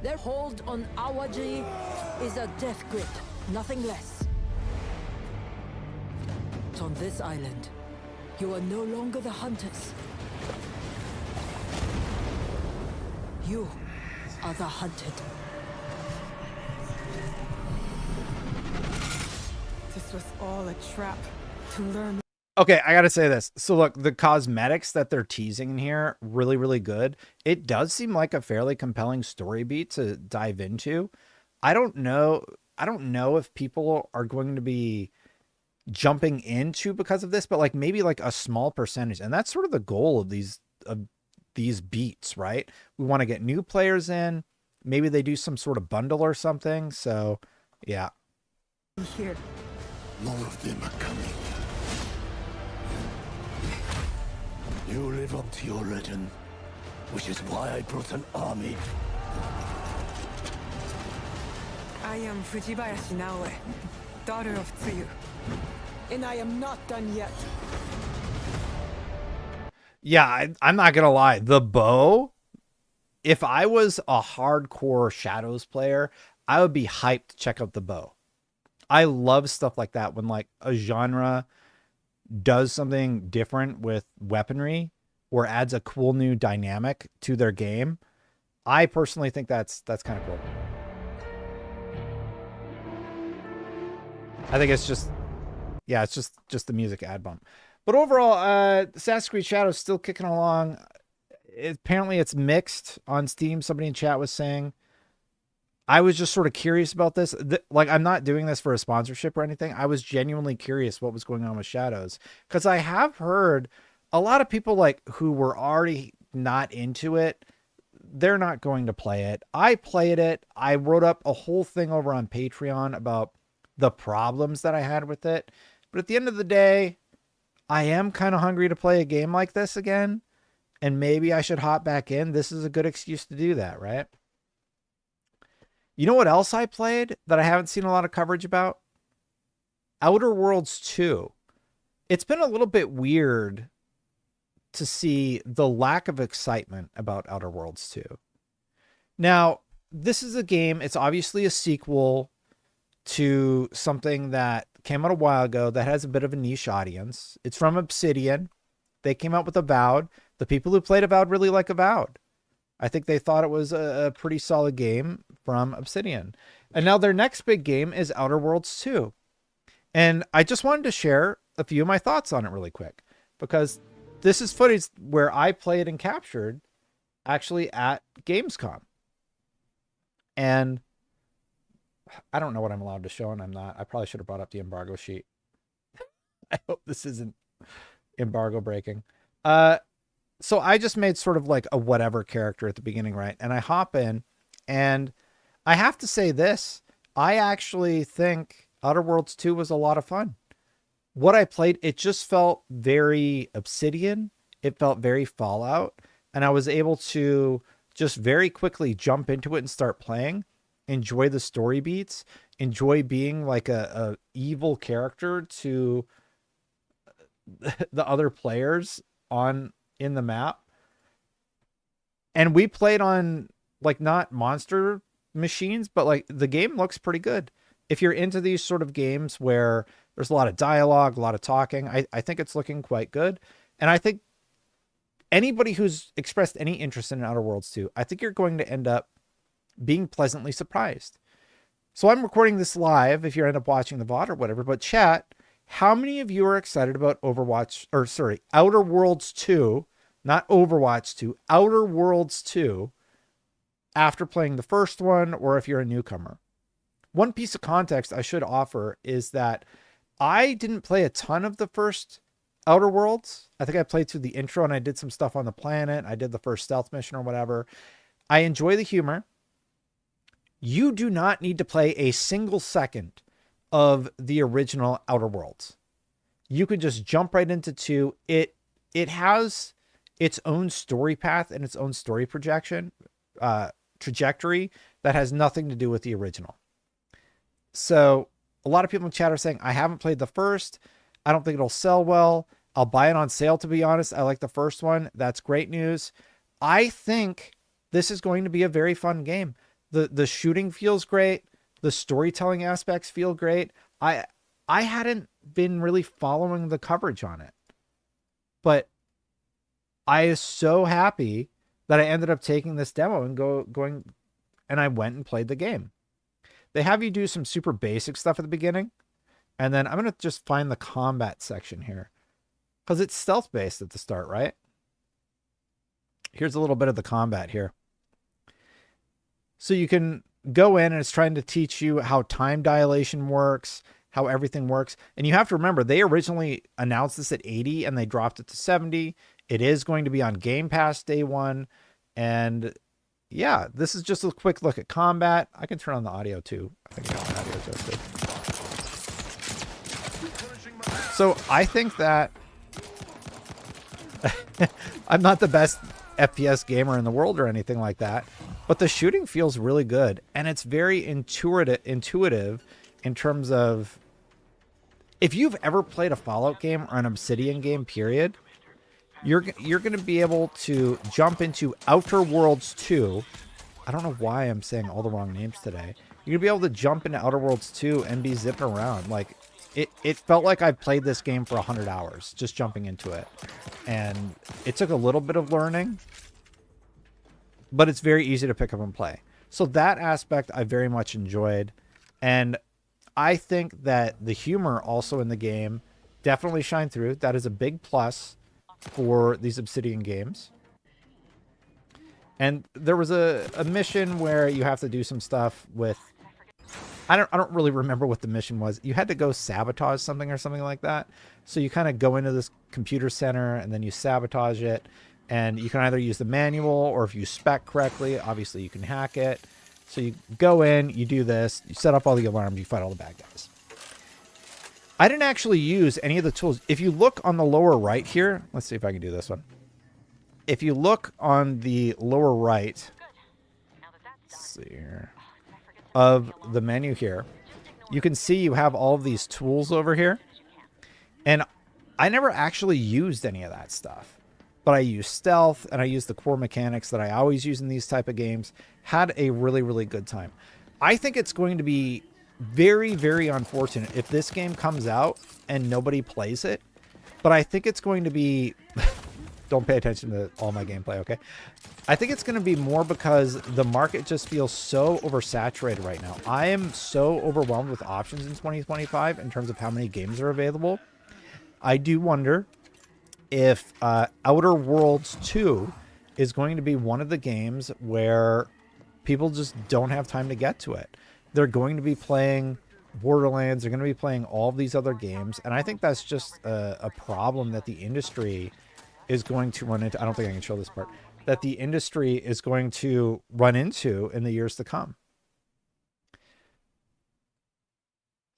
Their hold on Awaji is a death grip, nothing less. On this island, you are no longer the hunters. You are the hunted. This was all a trap to learn. Okay, I gotta say this. So look, the cosmetics that they're teasing in here, really, really good. It does seem like a fairly compelling story beat to dive into. I don't know if people are going to be jumping into because of this, but like maybe like a small percentage. And that's sort of the goal of these beats, right? We want to get new players in. Maybe they do some sort of bundle or something. So yeah. Here. More of them are coming. You live up to your legend, which is why I brought an army. I am Fujibayashi Naoe, daughter of Tsuyu. And I am not done yet. Yeah, I'm not going to lie. The bow, if I was a hardcore Shadows player, I would be hyped to check out the bow. I love stuff like that when like a genre does something different with weaponry or adds a cool new dynamic to their game. I personally think that's kind of cool. I think it's just, yeah, it's just the music ad bump. But overall, Assassin's Creed Shadows still kicking along. Apparently it's mixed on Steam. Somebody in chat was saying. I was just sort of curious about this. Like, I'm not doing this for a sponsorship or anything. I was genuinely curious what was going on with Shadows. Because I have heard a lot of people like who were already not into it, they're not going to play it. I played it. I wrote up a whole thing over on Patreon about the problems that I had with it. But at the end of the day, I am kind of hungry to play a game like this again. And maybe I should hop back in. This is a good excuse to do that, right? You know what else I played that I haven't seen a lot of coverage about? Outer Worlds 2. It's been a little bit weird to see the lack of excitement about Outer Worlds 2. Now, this is a game, it's obviously a sequel to something that came out a while ago that has a bit of a niche audience. It's from Obsidian. They came out with Avowed. The people who played Avowed really like Avowed. I think they thought it was a pretty solid game from Obsidian. And now their next big game is Outer Worlds 2. And I just wanted to share a few of my thoughts on it really quick, because this is footage where I played and captured actually at Gamescom. And I don't know what I'm allowed to show, and I'm not. I probably should have brought up the embargo sheet. I hope this isn't embargo breaking. So I just made sort of like a whatever character at the beginning, right? And I hop in, and I have to say this. I actually think Outer Worlds 2 was a lot of fun. What I played, it just felt very Obsidian. It felt very Fallout. And I was able to just very quickly jump into it and start playing, enjoy the story beats, enjoy being like a evil character to the other players in the map. And we played on like not monster machines, but like the game looks pretty good. If you're into these sort of games where there's a lot of dialogue, a lot of talking, I think it's looking quite good. And I think anybody who's expressed any interest in Outer Worlds 2, I think you're going to end up being pleasantly surprised. So I'm recording this live if you end up watching the VOD or whatever, but chat, how many of you are excited about Outer Worlds 2, not Overwatch 2, Outer Worlds 2 after playing the first one, or if you're a newcomer? One piece of context I should offer is that I didn't play a ton of the first Outer Worlds. I think I played through the intro and I did some stuff on the planet. I did the first stealth mission or whatever. I enjoy the humor. You do not need to play a single second of the original Outer Worlds. You could just jump right into 2. It has its own story path and its own story trajectory that has nothing to do with the original. So a lot of people in chat are saying, I haven't played the first. I don't think it'll sell well. I'll buy it on sale, to be honest. I like the first one. That's great news. I think this is going to be a very fun game. The shooting feels great. The storytelling aspects feel great. I hadn't been really following the coverage on it, but I is so happy that I ended up taking this demo and going and I went and played the game. They have you do some super basic stuff at the beginning. And then I'm going to just find the combat section here because it's stealth based at the start, right? Here's a little bit of the combat here. So you can go in and it's trying to teach you how time dilation works, how everything works. And you have to remember, they originally announced this at 80 and they dropped it to 70. It is going to be on Game Pass day one. And yeah, this is just a quick look at combat. I can turn on the audio too. I think I got my audio adjusted. So I think that I'm not the best FPS gamer in the world or anything like that, but the shooting feels really good. And it's very intuitive in terms of, if you've ever played a Fallout game or an Obsidian game, period, you're going to be able to jump into Outer Worlds 2. I don't know why I'm saying all the wrong names today. You're going to be able to jump into Outer Worlds 2 and be zipping around. Like, it felt like I played this game for 100 hours, just jumping into it. And it took a little bit of learning, but it's very easy to pick up and play. So that aspect I very much enjoyed. And I think that the humor also in the game definitely shined through. That is a big plus for these Obsidian games. And there was a mission where you have to do some stuff with, I don't really remember what the mission was. You had to go sabotage something or something like that. So you kind of go into this computer center and then you sabotage it. And you can either use the manual, or if you spec correctly, obviously you can hack it. So you go in, you do this, you set up all the alarms, you fight all the bad guys. I didn't actually use any of the tools. If you look on the lower right here, let's see if I can do this one. If you look on the lower right, let's see here, of the menu here, you can see you have all of these tools over here. And I never actually used any of that stuff. But I used stealth and I used the core mechanics that I always use in these type of games. Had a really, really good time. I think it's going to be very, very unfortunate if this game comes out and nobody plays it. But I think it's going to be... Don't pay attention to all my gameplay, okay? I think it's going to be more because the market just feels so oversaturated right now. I am so overwhelmed with options in 2025 in terms of how many games are available. I do wonder if Outer Worlds 2 is going to be one of the games where people just don't have time to get to it. They're going to be playing Borderlands. They're going to be playing all of these other games. And I think that's just a problem that the industry is going to run into. I don't think I can show this part. That the industry is going to run into in the years to come.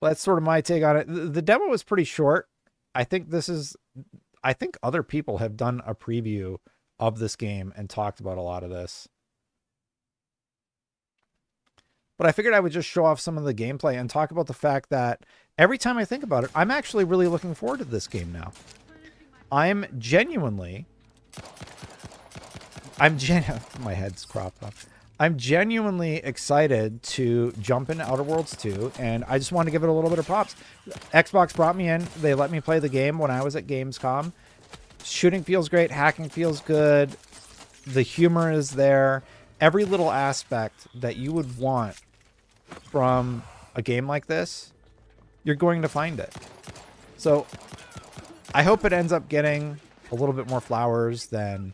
Well, that's sort of my take on it. The demo was pretty short. I think other people have done a preview of this game and talked about a lot of this. But I figured I would just show off some of the gameplay and talk about the fact that every time I think about it, I'm actually really looking forward to this game now. My head's cropped up. I'm genuinely excited to jump into Outer Worlds 2, and I just want to give it a little bit of props. Xbox brought me in. They let me play the game when I was at Gamescom. Shooting feels great. Hacking feels good. The humor is there. Every little aspect that you would want from a game like this, you're going to find it. So I hope it ends up getting a little bit more flowers than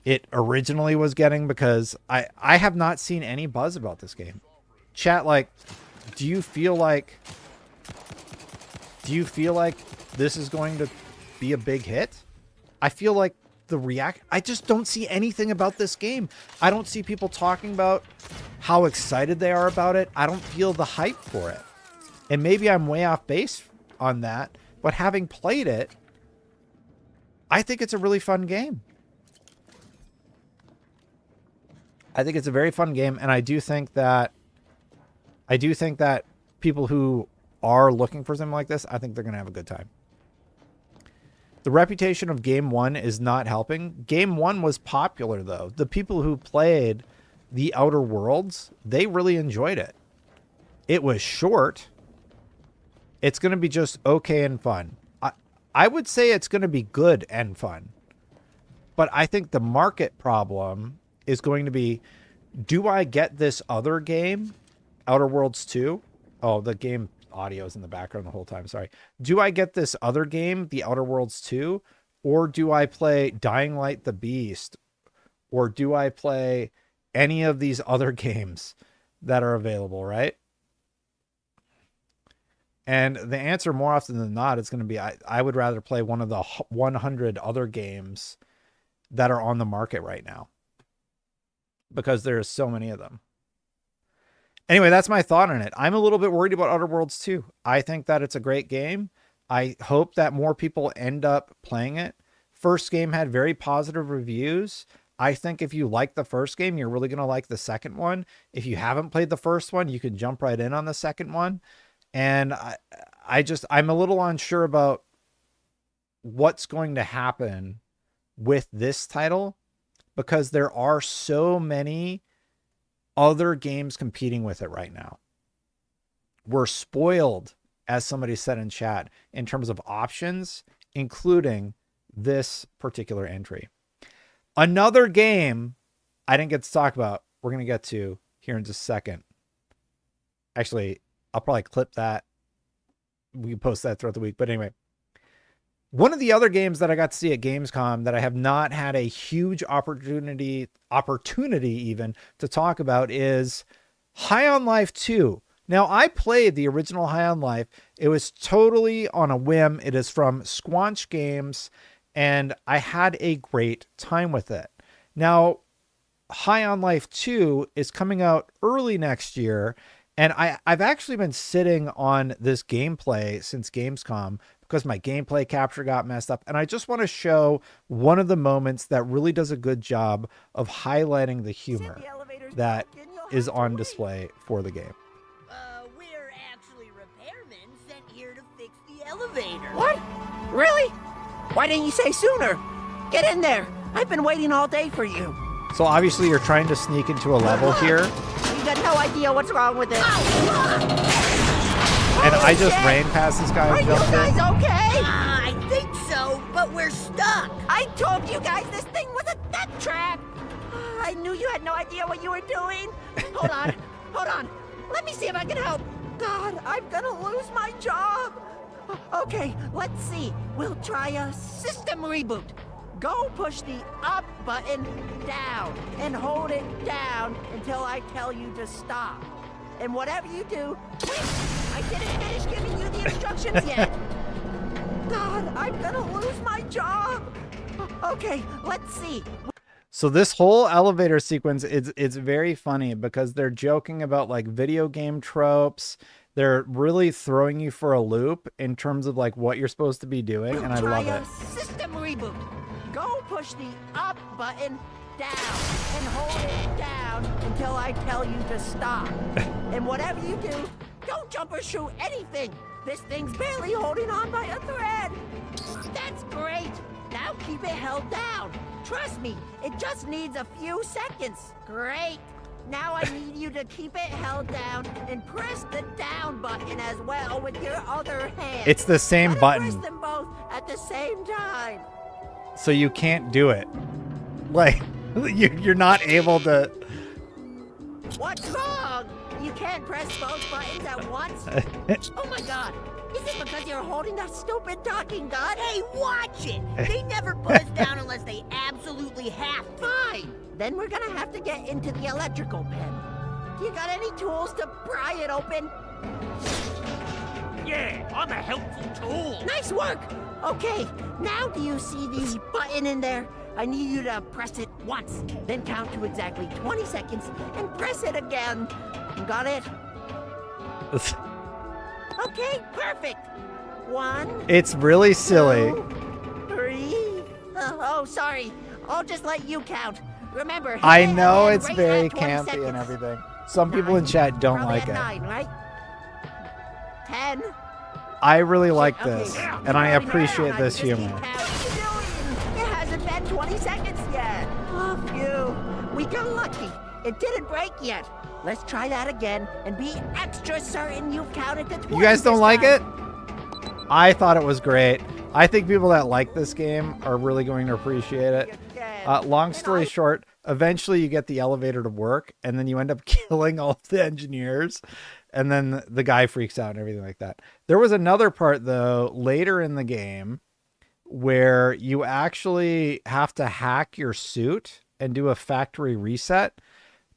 it originally was getting, because I have not seen any buzz about this game. Chat, like, do you feel like this is going to be a big hit? I feel like I just don't see anything about this game. I don't see people talking about how excited they are about it. I don't feel the hype for it. And maybe I'm way off base on that, but having played it, I think it's a really fun game. I think it's a very fun game, and I do think that people who are looking for something like this, I think they're going to have a good time. The reputation of Game 1 is not helping. Game 1 was popular, though. The people who played the Outer Worlds, they really enjoyed it. It was short. It's going to be just okay and fun. I would say it's going to be good and fun. But I think the market problem is going to be, do I get this other game, Outer Worlds 2? Oh, the game audio is in the background the whole time. Sorry. Do I get this other game, the Outer Worlds 2? Or do I play Dying Light the Beast? Or do I play any of these other games that are available, right? And the answer more often than not is going to be, I would rather play one of the 100 other games that are on the market right now, because there's so many of them. Anyway, that's my thought on it. I'm a little bit worried about Outer Worlds 2. I think that it's a great game. I hope that more people end up playing it. First game had very positive reviews. I think if you like the first game, you're really going to like the second one. If you haven't played the first one, you can jump right in on the second one. And I'm a little unsure about what's going to happen with this title, because there are so many other games competing with it right now. We're spoiled, as somebody said in chat, in terms of options, including this particular entry. Another game I didn't get to talk about, we're going to get to here in just a second. Actually, I'll probably clip that. We can post that throughout the week. But anyway, one of the other games that I got to see at Gamescom that I have not had a huge opportunity even to talk about is High on Life 2. Now, I played the original High on Life. It was totally on a whim. It is from Squanch Games, and I had a great time with it. Now, High on Life 2 is coming out early next year, and I've actually been sitting on this gameplay since Gamescom because my gameplay capture got messed up. And I just want to show one of the moments that really does a good job of highlighting the humor that is on display for the game. We're actually repairmen sent here to fix the elevator. What? Really? Why didn't you say sooner? Get in there. I've been waiting all day for you. So obviously you're trying to sneak into a level here. You got no idea what's wrong with it. And I just ran past this guy. Are you guys okay? I think so, but we're stuck. I told you guys this thing was a death trap. I knew you had no idea what you were doing. Hold on. Hold on. Let me see if I can help. God, I'm gonna lose my job. Okay, let's see. We'll try a system reboot. Go push the up button down and hold it down until I tell you to stop. And whatever you do, wait, I didn't finish giving you the instructions yet. God, I'm gonna lose my job. Okay, let's see. So this whole elevator sequence it's very funny because they're joking about like video game tropes. They're really throwing you for a loop in terms of like what you're supposed to be doing, and I love it. System reboot. Go push the up button down and hold it down until I tell you to stop. And whatever you do, don't jump or shoot anything. This thing's barely holding on by a thread. That's great. Now keep it held down. Trust me, it just needs a few seconds. Great. Now I need you to keep it held down and press the down button as well with your other hand. It's the same button. Press them both at the same time. So you can't do it. Like, you're not able to. What's wrong? You can't press both buttons at once? Oh my god. Is it because you're holding that stupid talking gun? Hey, watch it! They never put us down unless they absolutely have to. Fine. Then we're gonna have to get into the electrical pen. You got any tools to pry it open? Yeah, I'm a helpful tool. Nice work! Okay, now do you see the button in there? I need you to press it once, then count to exactly 20 seconds and press it again. You got it? Okay, perfect. 1. It's really silly. 2, 3. Oh, sorry. I'll just let you count. Remember, I hit it know and it's rate very at 20 campy seconds. and everything. Some people in chat don't Probably like at it. 9, right? 10. I really like Okay. this, and I appreciate this humor. How are you doing? It hasn't been 20 seconds yet. Oh, phew. We got lucky. It didn't break yet. Let's try that again and be extra certain you've counted to 20. You guys don't this like it? time. I thought it was great. I think people that like this game are really going to appreciate it. Okay. Long story short, eventually you get the elevator to work, and then you end up killing all the engineers, and then the guy freaks out and everything like that. There was another part, though, later in the game where you actually have to hack your suit and do a factory reset,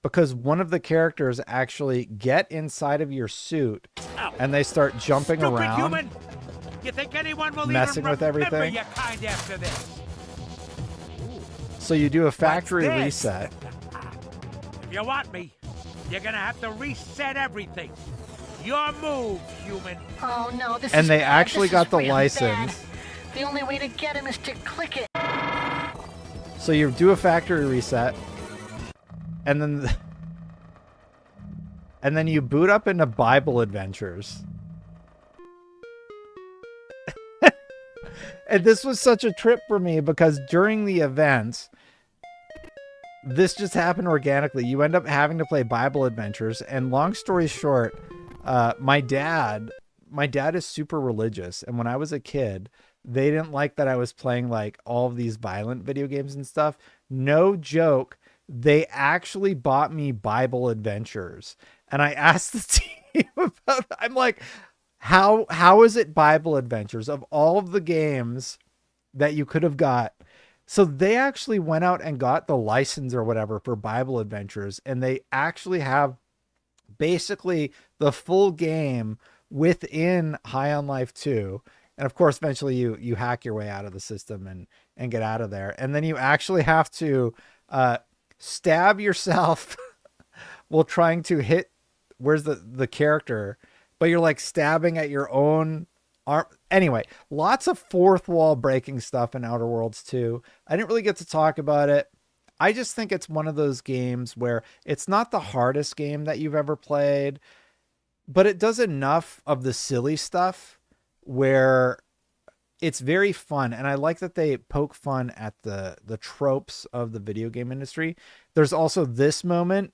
because one of the characters actually get inside of your suit and they start jumping around, human. You think anyone will messing with everything? Your kind after this? So you do a factory reset. If you want me, you're gonna have to reset everything. Your move, human. Oh no, this and is they bad. actually This got is the really license. bad. The only way to get him is to click it. So you do a factory reset, and then you boot up into Bible Adventures. And this was such a trip for me because during the events, this just happened organically. You end up having to play Bible Adventures, and long story short, my dad is super religious, and when I was a kid, they didn't like that I was playing like all of these violent video games and stuff. No joke. They actually bought me Bible Adventures, and I asked the team about it. I'm like, how is it Bible Adventures of all of the games that you could have got? So they actually went out and got the license or whatever for Bible Adventures, and they actually have basically the full game within High on Life 2. And of course, eventually you hack your way out of the system and get out of there. And then you actually have to stab yourself while trying to hit, where's the character, but you're like stabbing at your own arm. Anyway, lots of fourth wall breaking stuff in Outer Worlds 2. I didn't really get to talk about it. I just think it's one of those games where it's not the hardest game that you've ever played, but it does enough of the silly stuff where it's very fun. And I like that they poke fun at the tropes of the video game industry. There's also this moment.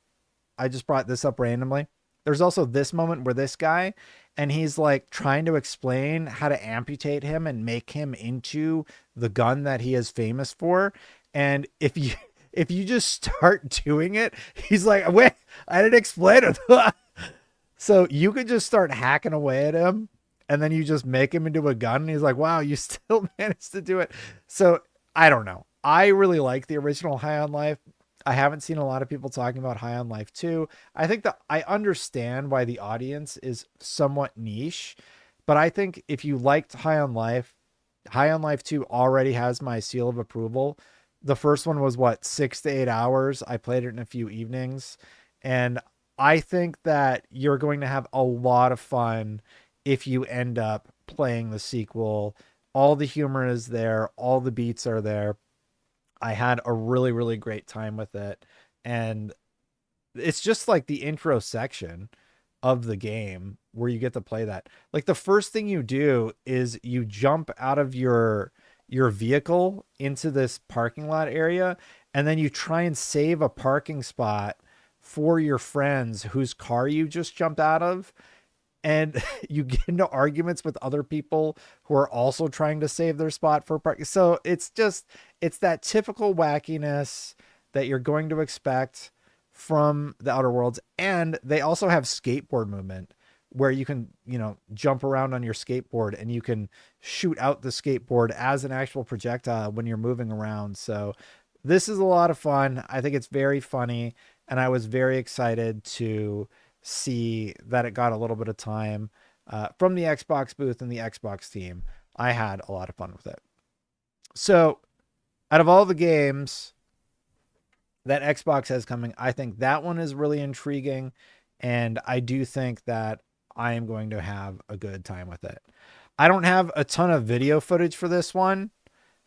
I just brought this up randomly. There's also this moment where this guy, and he's like trying to explain how to amputate him and make him into the gun that he is famous for. And if you just start doing it, he's like, wait, I didn't explain it. So you could just start hacking away at him, and then you just make him into a gun. And he's like, wow, you still managed to do it. So I don't know. I really like the original High on Life. I haven't seen a lot of people talking about High on Life 2. I think that I understand why the audience is somewhat niche, but I think if you liked High on Life 2 already has my seal of approval. The first one was 6 to 8 hours. I played it in a few evenings, and I think that you're going to have a lot of fun if you end up playing the sequel. All the humor is there. All the beats are there. I had a really, really great time with it. And it's just like the intro section of the game where you get to play that. Like the first thing you do is you jump out of your vehicle into this parking lot area, and then you try and save a parking spot for your friends whose car you just jumped out of. And you get into arguments with other people who are also trying to save their spot for parking. So it's that typical wackiness that you're going to expect from the Outer Worlds. And they also have skateboard movement where you can, jump around on your skateboard and you can shoot out the skateboard as an actual projectile when you're moving around. So this is a lot of fun. I think it's very funny, and I was very excited to see that it got a little bit of time from the Xbox booth and the Xbox team. I had a lot of fun with it. So out of all the games that Xbox has coming, I think that one is really intriguing, and I do think that I am going to have a good time with it. I don't have a ton of video footage for this one,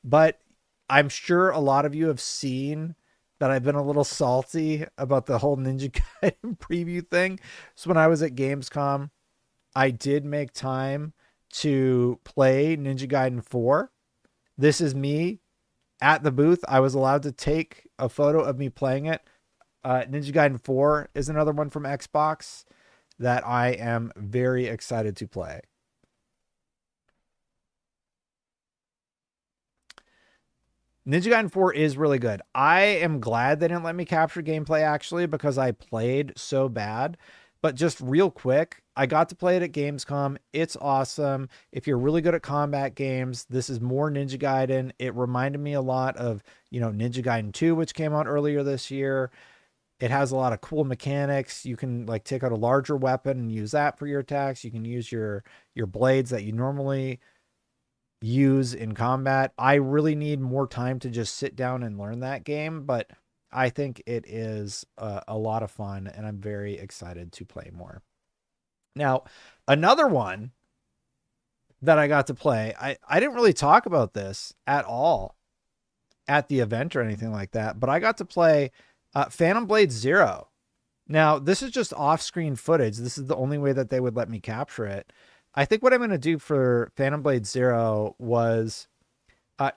but I'm sure a lot of you have seen that I've been a little salty about the whole Ninja Gaiden preview thing. So when I was at Gamescom, I did make time to play Ninja Gaiden 4. This is me at the booth. I was allowed to take a photo of me playing it. Ninja Gaiden 4 is another one from Xbox that I am very excited to play. Ninja Gaiden 4 is really good. I am glad they didn't let me capture gameplay actually because I played so bad. But just real quick, I got to play it at Gamescom. It's awesome. If you're really good at combat games, this is more Ninja Gaiden. It reminded me a lot of, Ninja Gaiden 2, which came out earlier this year. It has a lot of cool mechanics. You can like take out a larger weapon and use that for your attacks. You can use your blades that you normally use in combat. I really need more time to just sit down and learn that game, but I think it is a lot of fun, and I'm very excited to play more. Now, another one that I got to play, I didn't really talk about this at all at the event or anything like that, but I got to play Phantom Blade Zero. Now, this is just off-screen footage. This is the only way that they would let me capture it. I think what I'm going to do for Phantom Blade Zero was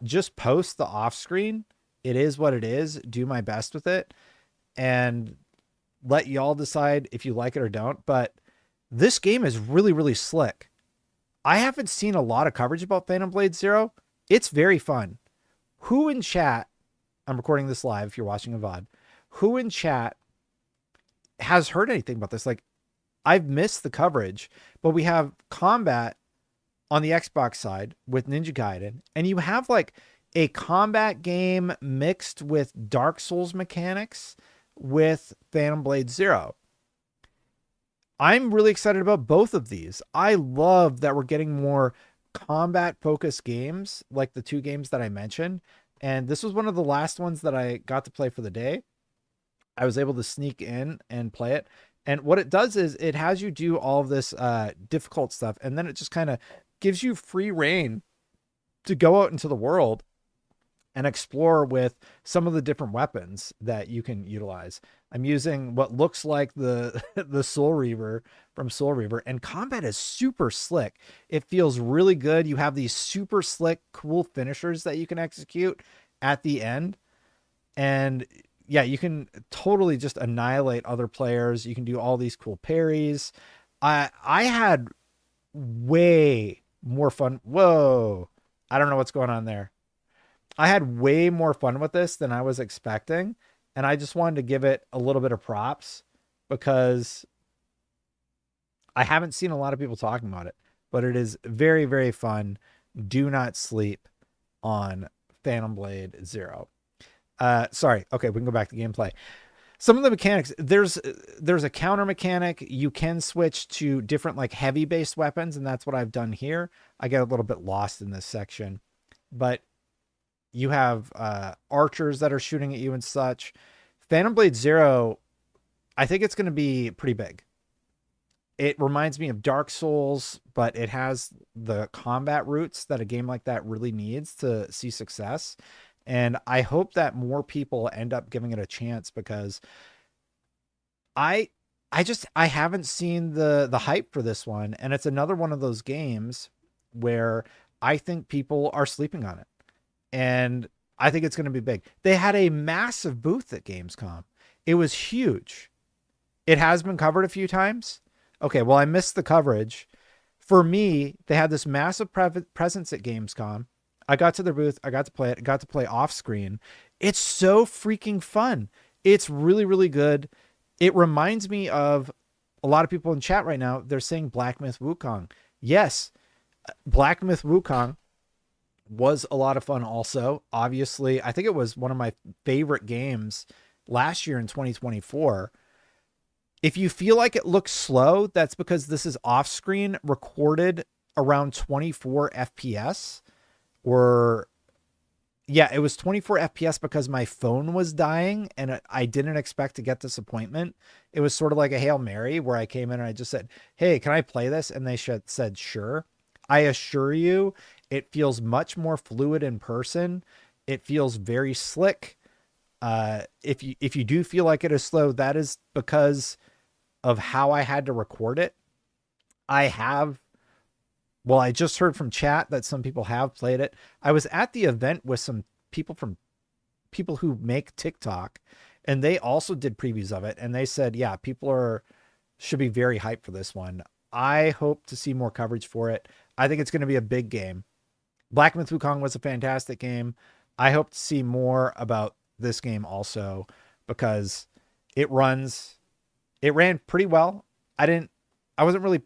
just post the off-screen. It is what it is. Do my best with it and let y'all decide if you like it or don't. But this game is really, really slick. I haven't seen a lot of coverage about Phantom Blade Zero. It's very fun. Who in chat, I'm recording this live if you're watching a VOD, who in chat has heard anything about this? Like, I've missed the coverage, but we have combat on the Xbox side with Ninja Gaiden, and you have like a combat game mixed with Dark Souls mechanics with Phantom Blade Zero. I'm really excited about both of these. I love that we're getting more combat focused games like the two games that I mentioned. And this was one of the last ones that I got to play for the day. I was able to sneak in and play it. And what it does is it has you do all of this difficult stuff. And then it just kind of gives you free reign to go out into the world and explore with some of the different weapons that you can utilize. I'm using what looks like the Soul Reaver from Soul Reaver, and combat is super slick. It feels really good. You have these super slick, cool finishers that you can execute at the end. And yeah, you can totally just annihilate other players. You can do all these cool parries. I had way more fun. Whoa. I don't know what's going on there. I had way more fun with this than I was expecting. And I just wanted to give it a little bit of props because I haven't seen a lot of people talking about it, but it is very, very fun. Do not sleep on Phantom Blade Zero. Sorry. Okay. We can go back to gameplay. Some of the mechanics, there's a counter mechanic. You can switch to different like heavy based weapons. And that's what I've done here. I get a little bit lost in this section, but you have archers that are shooting at you and such. Phantom Blade Zero, I think it's going to be pretty big. It reminds me of Dark Souls, but it has the combat roots that a game like that really needs to see success. And I hope that more people end up giving it a chance because I haven't seen the hype for this one. And it's another one of those games where I think people are sleeping on it. And I think it's going to be big. They had a massive booth at Gamescom. It was huge. It has been covered a few times. Okay, well, I missed the coverage. For me, they had this massive presence at Gamescom. I got to their booth. I got to play it. I got to play off screen. It's so freaking fun. It's really, really good. It reminds me of a lot of people in chat right now. They're saying Black Myth Wukong. Yes, Black Myth Wukong was a lot of fun also. Obviously, I think it was one of my favorite games last year in 2024. If you feel like it looks slow, that's because this is off screen recorded around 24 FPS or yeah, it was 24 FPS because my phone was dying and I didn't expect to get disappointment. It was sort of like a Hail Mary where I came in and I just said, "Hey, can I play this?" And they said, "Sure." I assure you, it feels much more fluid in person. It feels very slick. If you do feel like it is slow, that is because of how I had to record it. I just heard from chat that some people have played it. I was at the event with some people who make TikTok, and they also did previews of it. And they said, yeah, people should be very hyped for this one. I hope to see more coverage for it. I think it's going to be a big game. Black Myth Wukong was a fantastic game. I hope to see more about this game also, because it ran pretty well. I wasn't really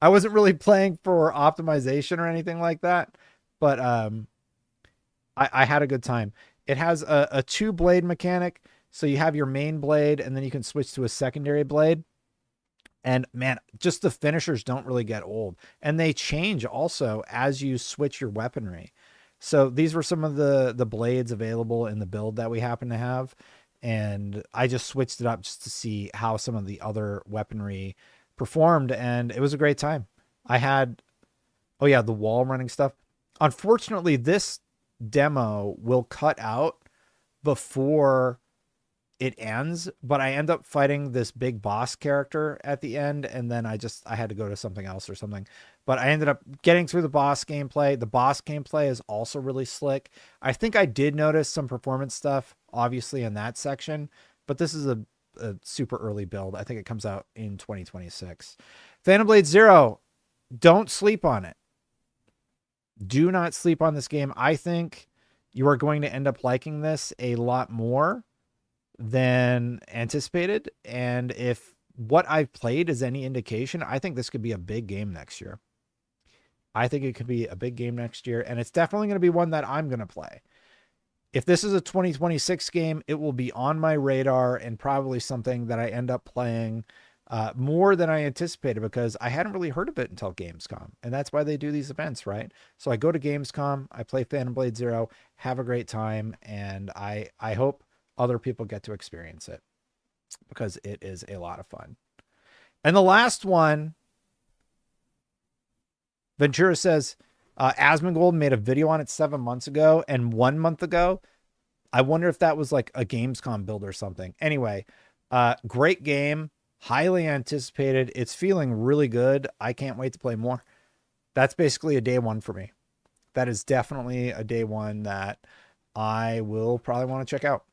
I wasn't really playing for optimization or anything like that, but I had a good time. It has a 2-blade mechanic, so you have your main blade and then you can switch to a secondary blade. And man, just the finishers don't really get old, and they change also as you switch your weaponry. So these were some of the blades available in the build that we happen to have, and I just switched it up just to see how some of the other weaponry performed, and it was a great time. I had, oh yeah, the wall running stuff. Unfortunately, this demo will cut out before it ends, but I end up fighting this big boss character at the end, and then I had to go to something else or something. But I ended up getting through the boss gameplay. The boss gameplay is also really slick. I think I did notice some performance stuff, obviously, in that section, but this is a super early build. I think it comes out in 2026. Phantom Blade Zero, don't sleep on it. Do not sleep on this game. I think you are going to end up liking this a lot more than anticipated. And if what I've played is any indication, I think this could be a big game next year. I think it could be a big game next year, and it's definitely going to be one that I'm going to play. If this is a 2026 game, it will be on my radar and probably something that I end up playing more than I anticipated, because I hadn't really heard of it until Gamescom. And that's why they do these events, right? So I go to Gamescom, I play Phantom Blade Zero, have a great time, and I hope other people get to experience it, because it is a lot of fun. And the last one, Ventura says, Asmongold made a video on it 7 months ago, and 1 month ago, I wonder if that was like a Gamescom build or something. Anyway, great game, highly anticipated. It's feeling really good. I can't wait to play more. That's basically a day one for me. That is definitely a day one that I will probably want to check out.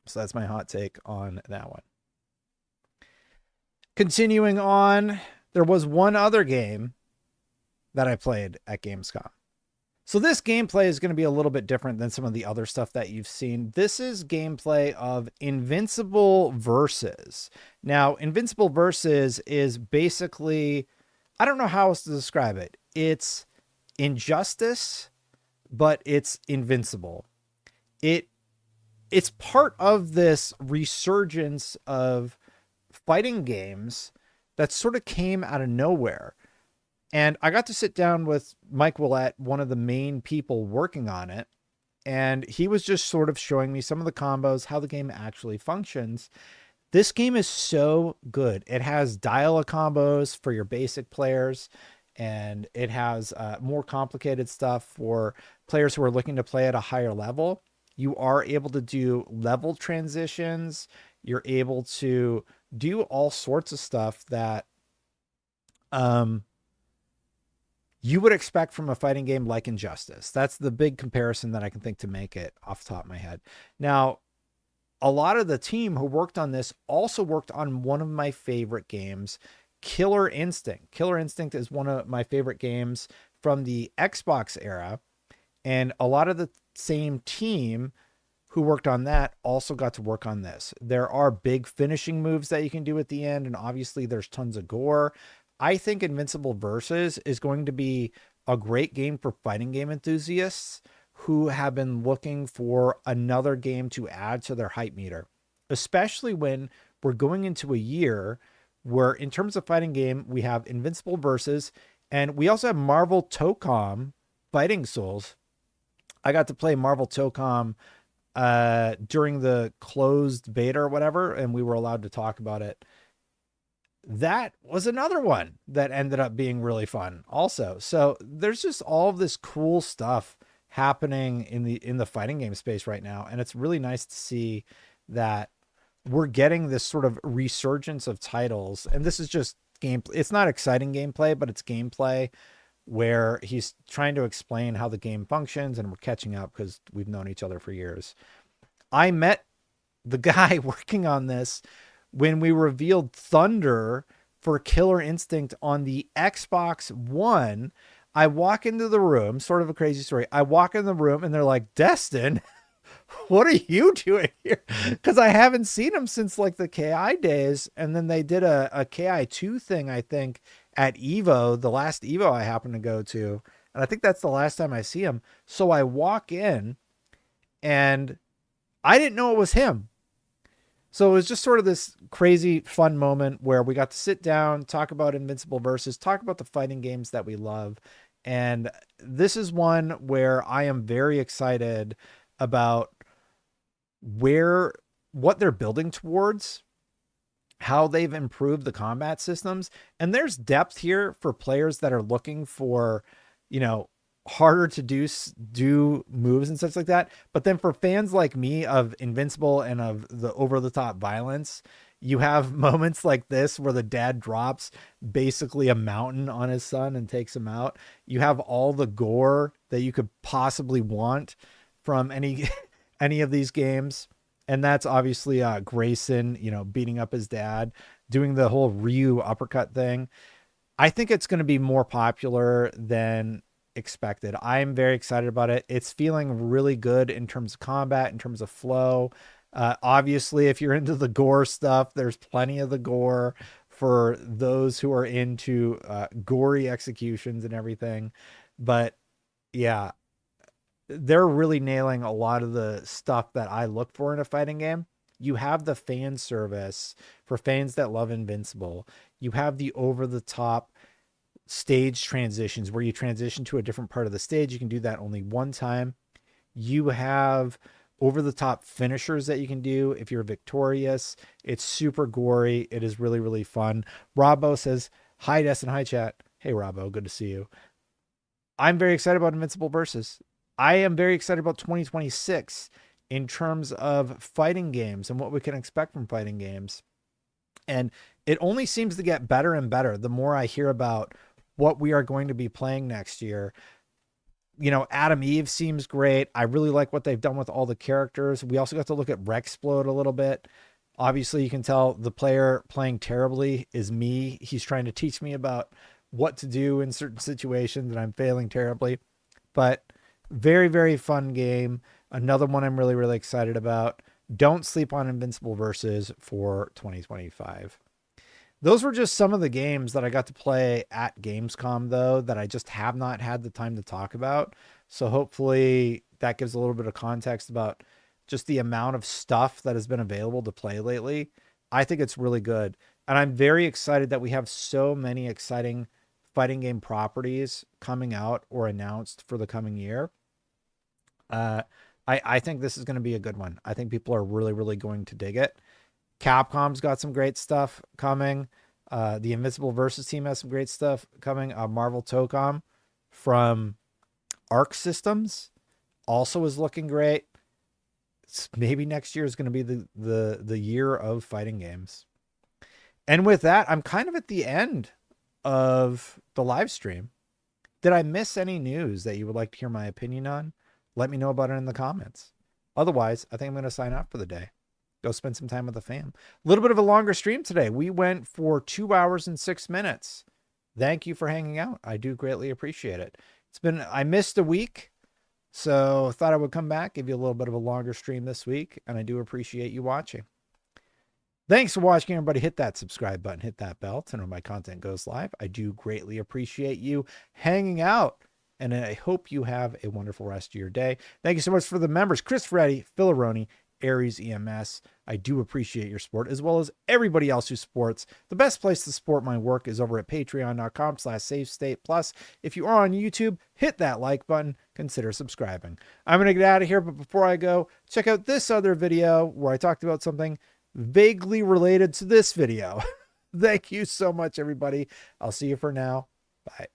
So that's my hot take on that one. Continuing on, there was one other game that I played at Gamescom. So this gameplay is going to be a little bit different than some of the other stuff that you've seen. This is gameplay of Invincible Versus. Now, Invincible Versus is basically, I don't know how else to describe it. It's Injustice, but it's invincible. It's part of this resurgence of fighting games that sort of came out of nowhere. And I got to sit down with Mike Willett, one of the main people working on it. And he was just sort of showing me some of the combos, how the game actually functions. This game is so good. It has dial combos for your basic players, and it has more complicated stuff for players who are looking to play at a higher level. You are able to do level transitions. You're able to do all sorts of stuff that you would expect from a fighting game like Injustice. That's the big comparison that I can think to make it off the top of my head. Now, a lot of the team who worked on this also worked on one of my favorite games, Killer Instinct. Killer Instinct is one of my favorite games from the Xbox era. And a lot of the same team who worked on that also got to work on this. There are big finishing moves that you can do at the end, and obviously there's tons of gore. I think Invincible Versus is going to be a great game for fighting game enthusiasts who have been looking for another game to add to their hype meter, especially when we're going into a year where, in terms of fighting game, we have Invincible Versus, and we also have Marvel Tocom Fighting Souls. I got to play Marvel Tocom during the closed beta or whatever, and we were allowed to talk about it. That was another one that ended up being really fun also. So there's just all of this cool stuff happening in the fighting game space right now. And it's really nice to see that we're getting this sort of resurgence of titles. And this is just gameplay. It's not exciting gameplay, but it's gameplay where he's trying to explain how the game functions, and we're catching up because we've known each other for years. I met the guy working on this when we revealed Thunder for Killer Instinct on the Xbox One. I walk into the room, sort of a crazy story. I walk in the room and they're like, Destin, what are you doing here? Because I haven't seen him since like the KI days. And then they did a KI2 thing, I think, at Evo, the last Evo I happened to go to. And I think that's the last time I see him. So I walk in and I didn't know it was him. So it was just sort of this crazy fun moment where we got to sit down, talk about Invincible Versus, talk about the fighting games that we love. And this is one where I am very excited about what they're building towards, how they've improved the combat systems. And there's depth here for players that are looking for, harder to do moves and such like that. But then for fans like me of Invincible and of the over-the-top violence, you have moments like this where the dad drops basically a mountain on his son and takes him out. You have all the gore that you could possibly want from any of these games. And that's obviously Grayson, beating up his dad, doing the whole Ryu uppercut thing. I think it's going to be more popular than expected. I'm very excited about it. It's feeling really good in terms of combat, in terms of flow. Obviously, if you're into the gore stuff, there's plenty of the gore for those who are into gory executions and everything. But yeah, they're really nailing a lot of the stuff that I look for in a fighting game. You have the fan service for fans that love Invincible. You have the over-the-top stage transitions where you transition to a different part of the stage. You can do that only one time. You have over-the-top finishers that you can do if you're victorious. It's super gory. It is really, really fun. Robbo says, hi, Destin. Hi, chat. Hey, Robbo. Good to see you. I'm very excited about Invincible Versus. I am very excited about 2026 in terms of fighting games and what we can expect from fighting games. And it only seems to get better and better the more I hear about what we are going to be playing next year. Adam Eve seems great. I really like what they've done with all the characters. We also got to look at Rexplode a little bit. Obviously, you can tell the player playing terribly is me. He's trying to teach me about what to do in certain situations, and I'm failing terribly. But very, very fun game. Another one I'm really, really excited about. Don't sleep on Invincible Versus for 2025. Those were just some of the games that I got to play at Gamescom, though, that I just have not had the time to talk about. So hopefully that gives a little bit of context about just the amount of stuff that has been available to play lately. I think it's really good. And I'm very excited that we have so many exciting fighting game properties coming out or announced for the coming year. I think this is going to be a good one. I think people are really, really going to dig it. Capcom's got some great stuff coming. The Invincible Versus team has some great stuff coming. Marvel Tocom from Arc Systems also is looking great. Maybe next year is going to be the year of fighting games. And with that, I'm kind of at the end of the live stream. Did I miss any news that you would like to hear my opinion on? Let me know about it in the comments. Otherwise, I think I'm going to sign off for the day. Go spend some time with the fam. A little bit of a longer stream today. We went for 2 hours and 6 minutes. Thank you for hanging out. I do greatly appreciate it. I missed a week, so thought I would come back, give you a little bit of a longer stream this week, and I do appreciate you watching. Thanks for watching, everybody. Hit that subscribe button, hit that bell to know my content goes live. I do greatly appreciate you hanging out, and I hope you have a wonderful rest of your day. Thank you so much for the members, Chris Ferretti, Philironi, Aries EMS. I do appreciate your support, as well as everybody else who supports. The best place to support my work is over at patreon.com/SafeStatePlus. If you are on YouTube, hit that like button, consider subscribing. I'm going to get out of here, but before I go, check out this other video where I talked about something vaguely related to this video. Thank you so much, everybody. I'll see you for now. Bye.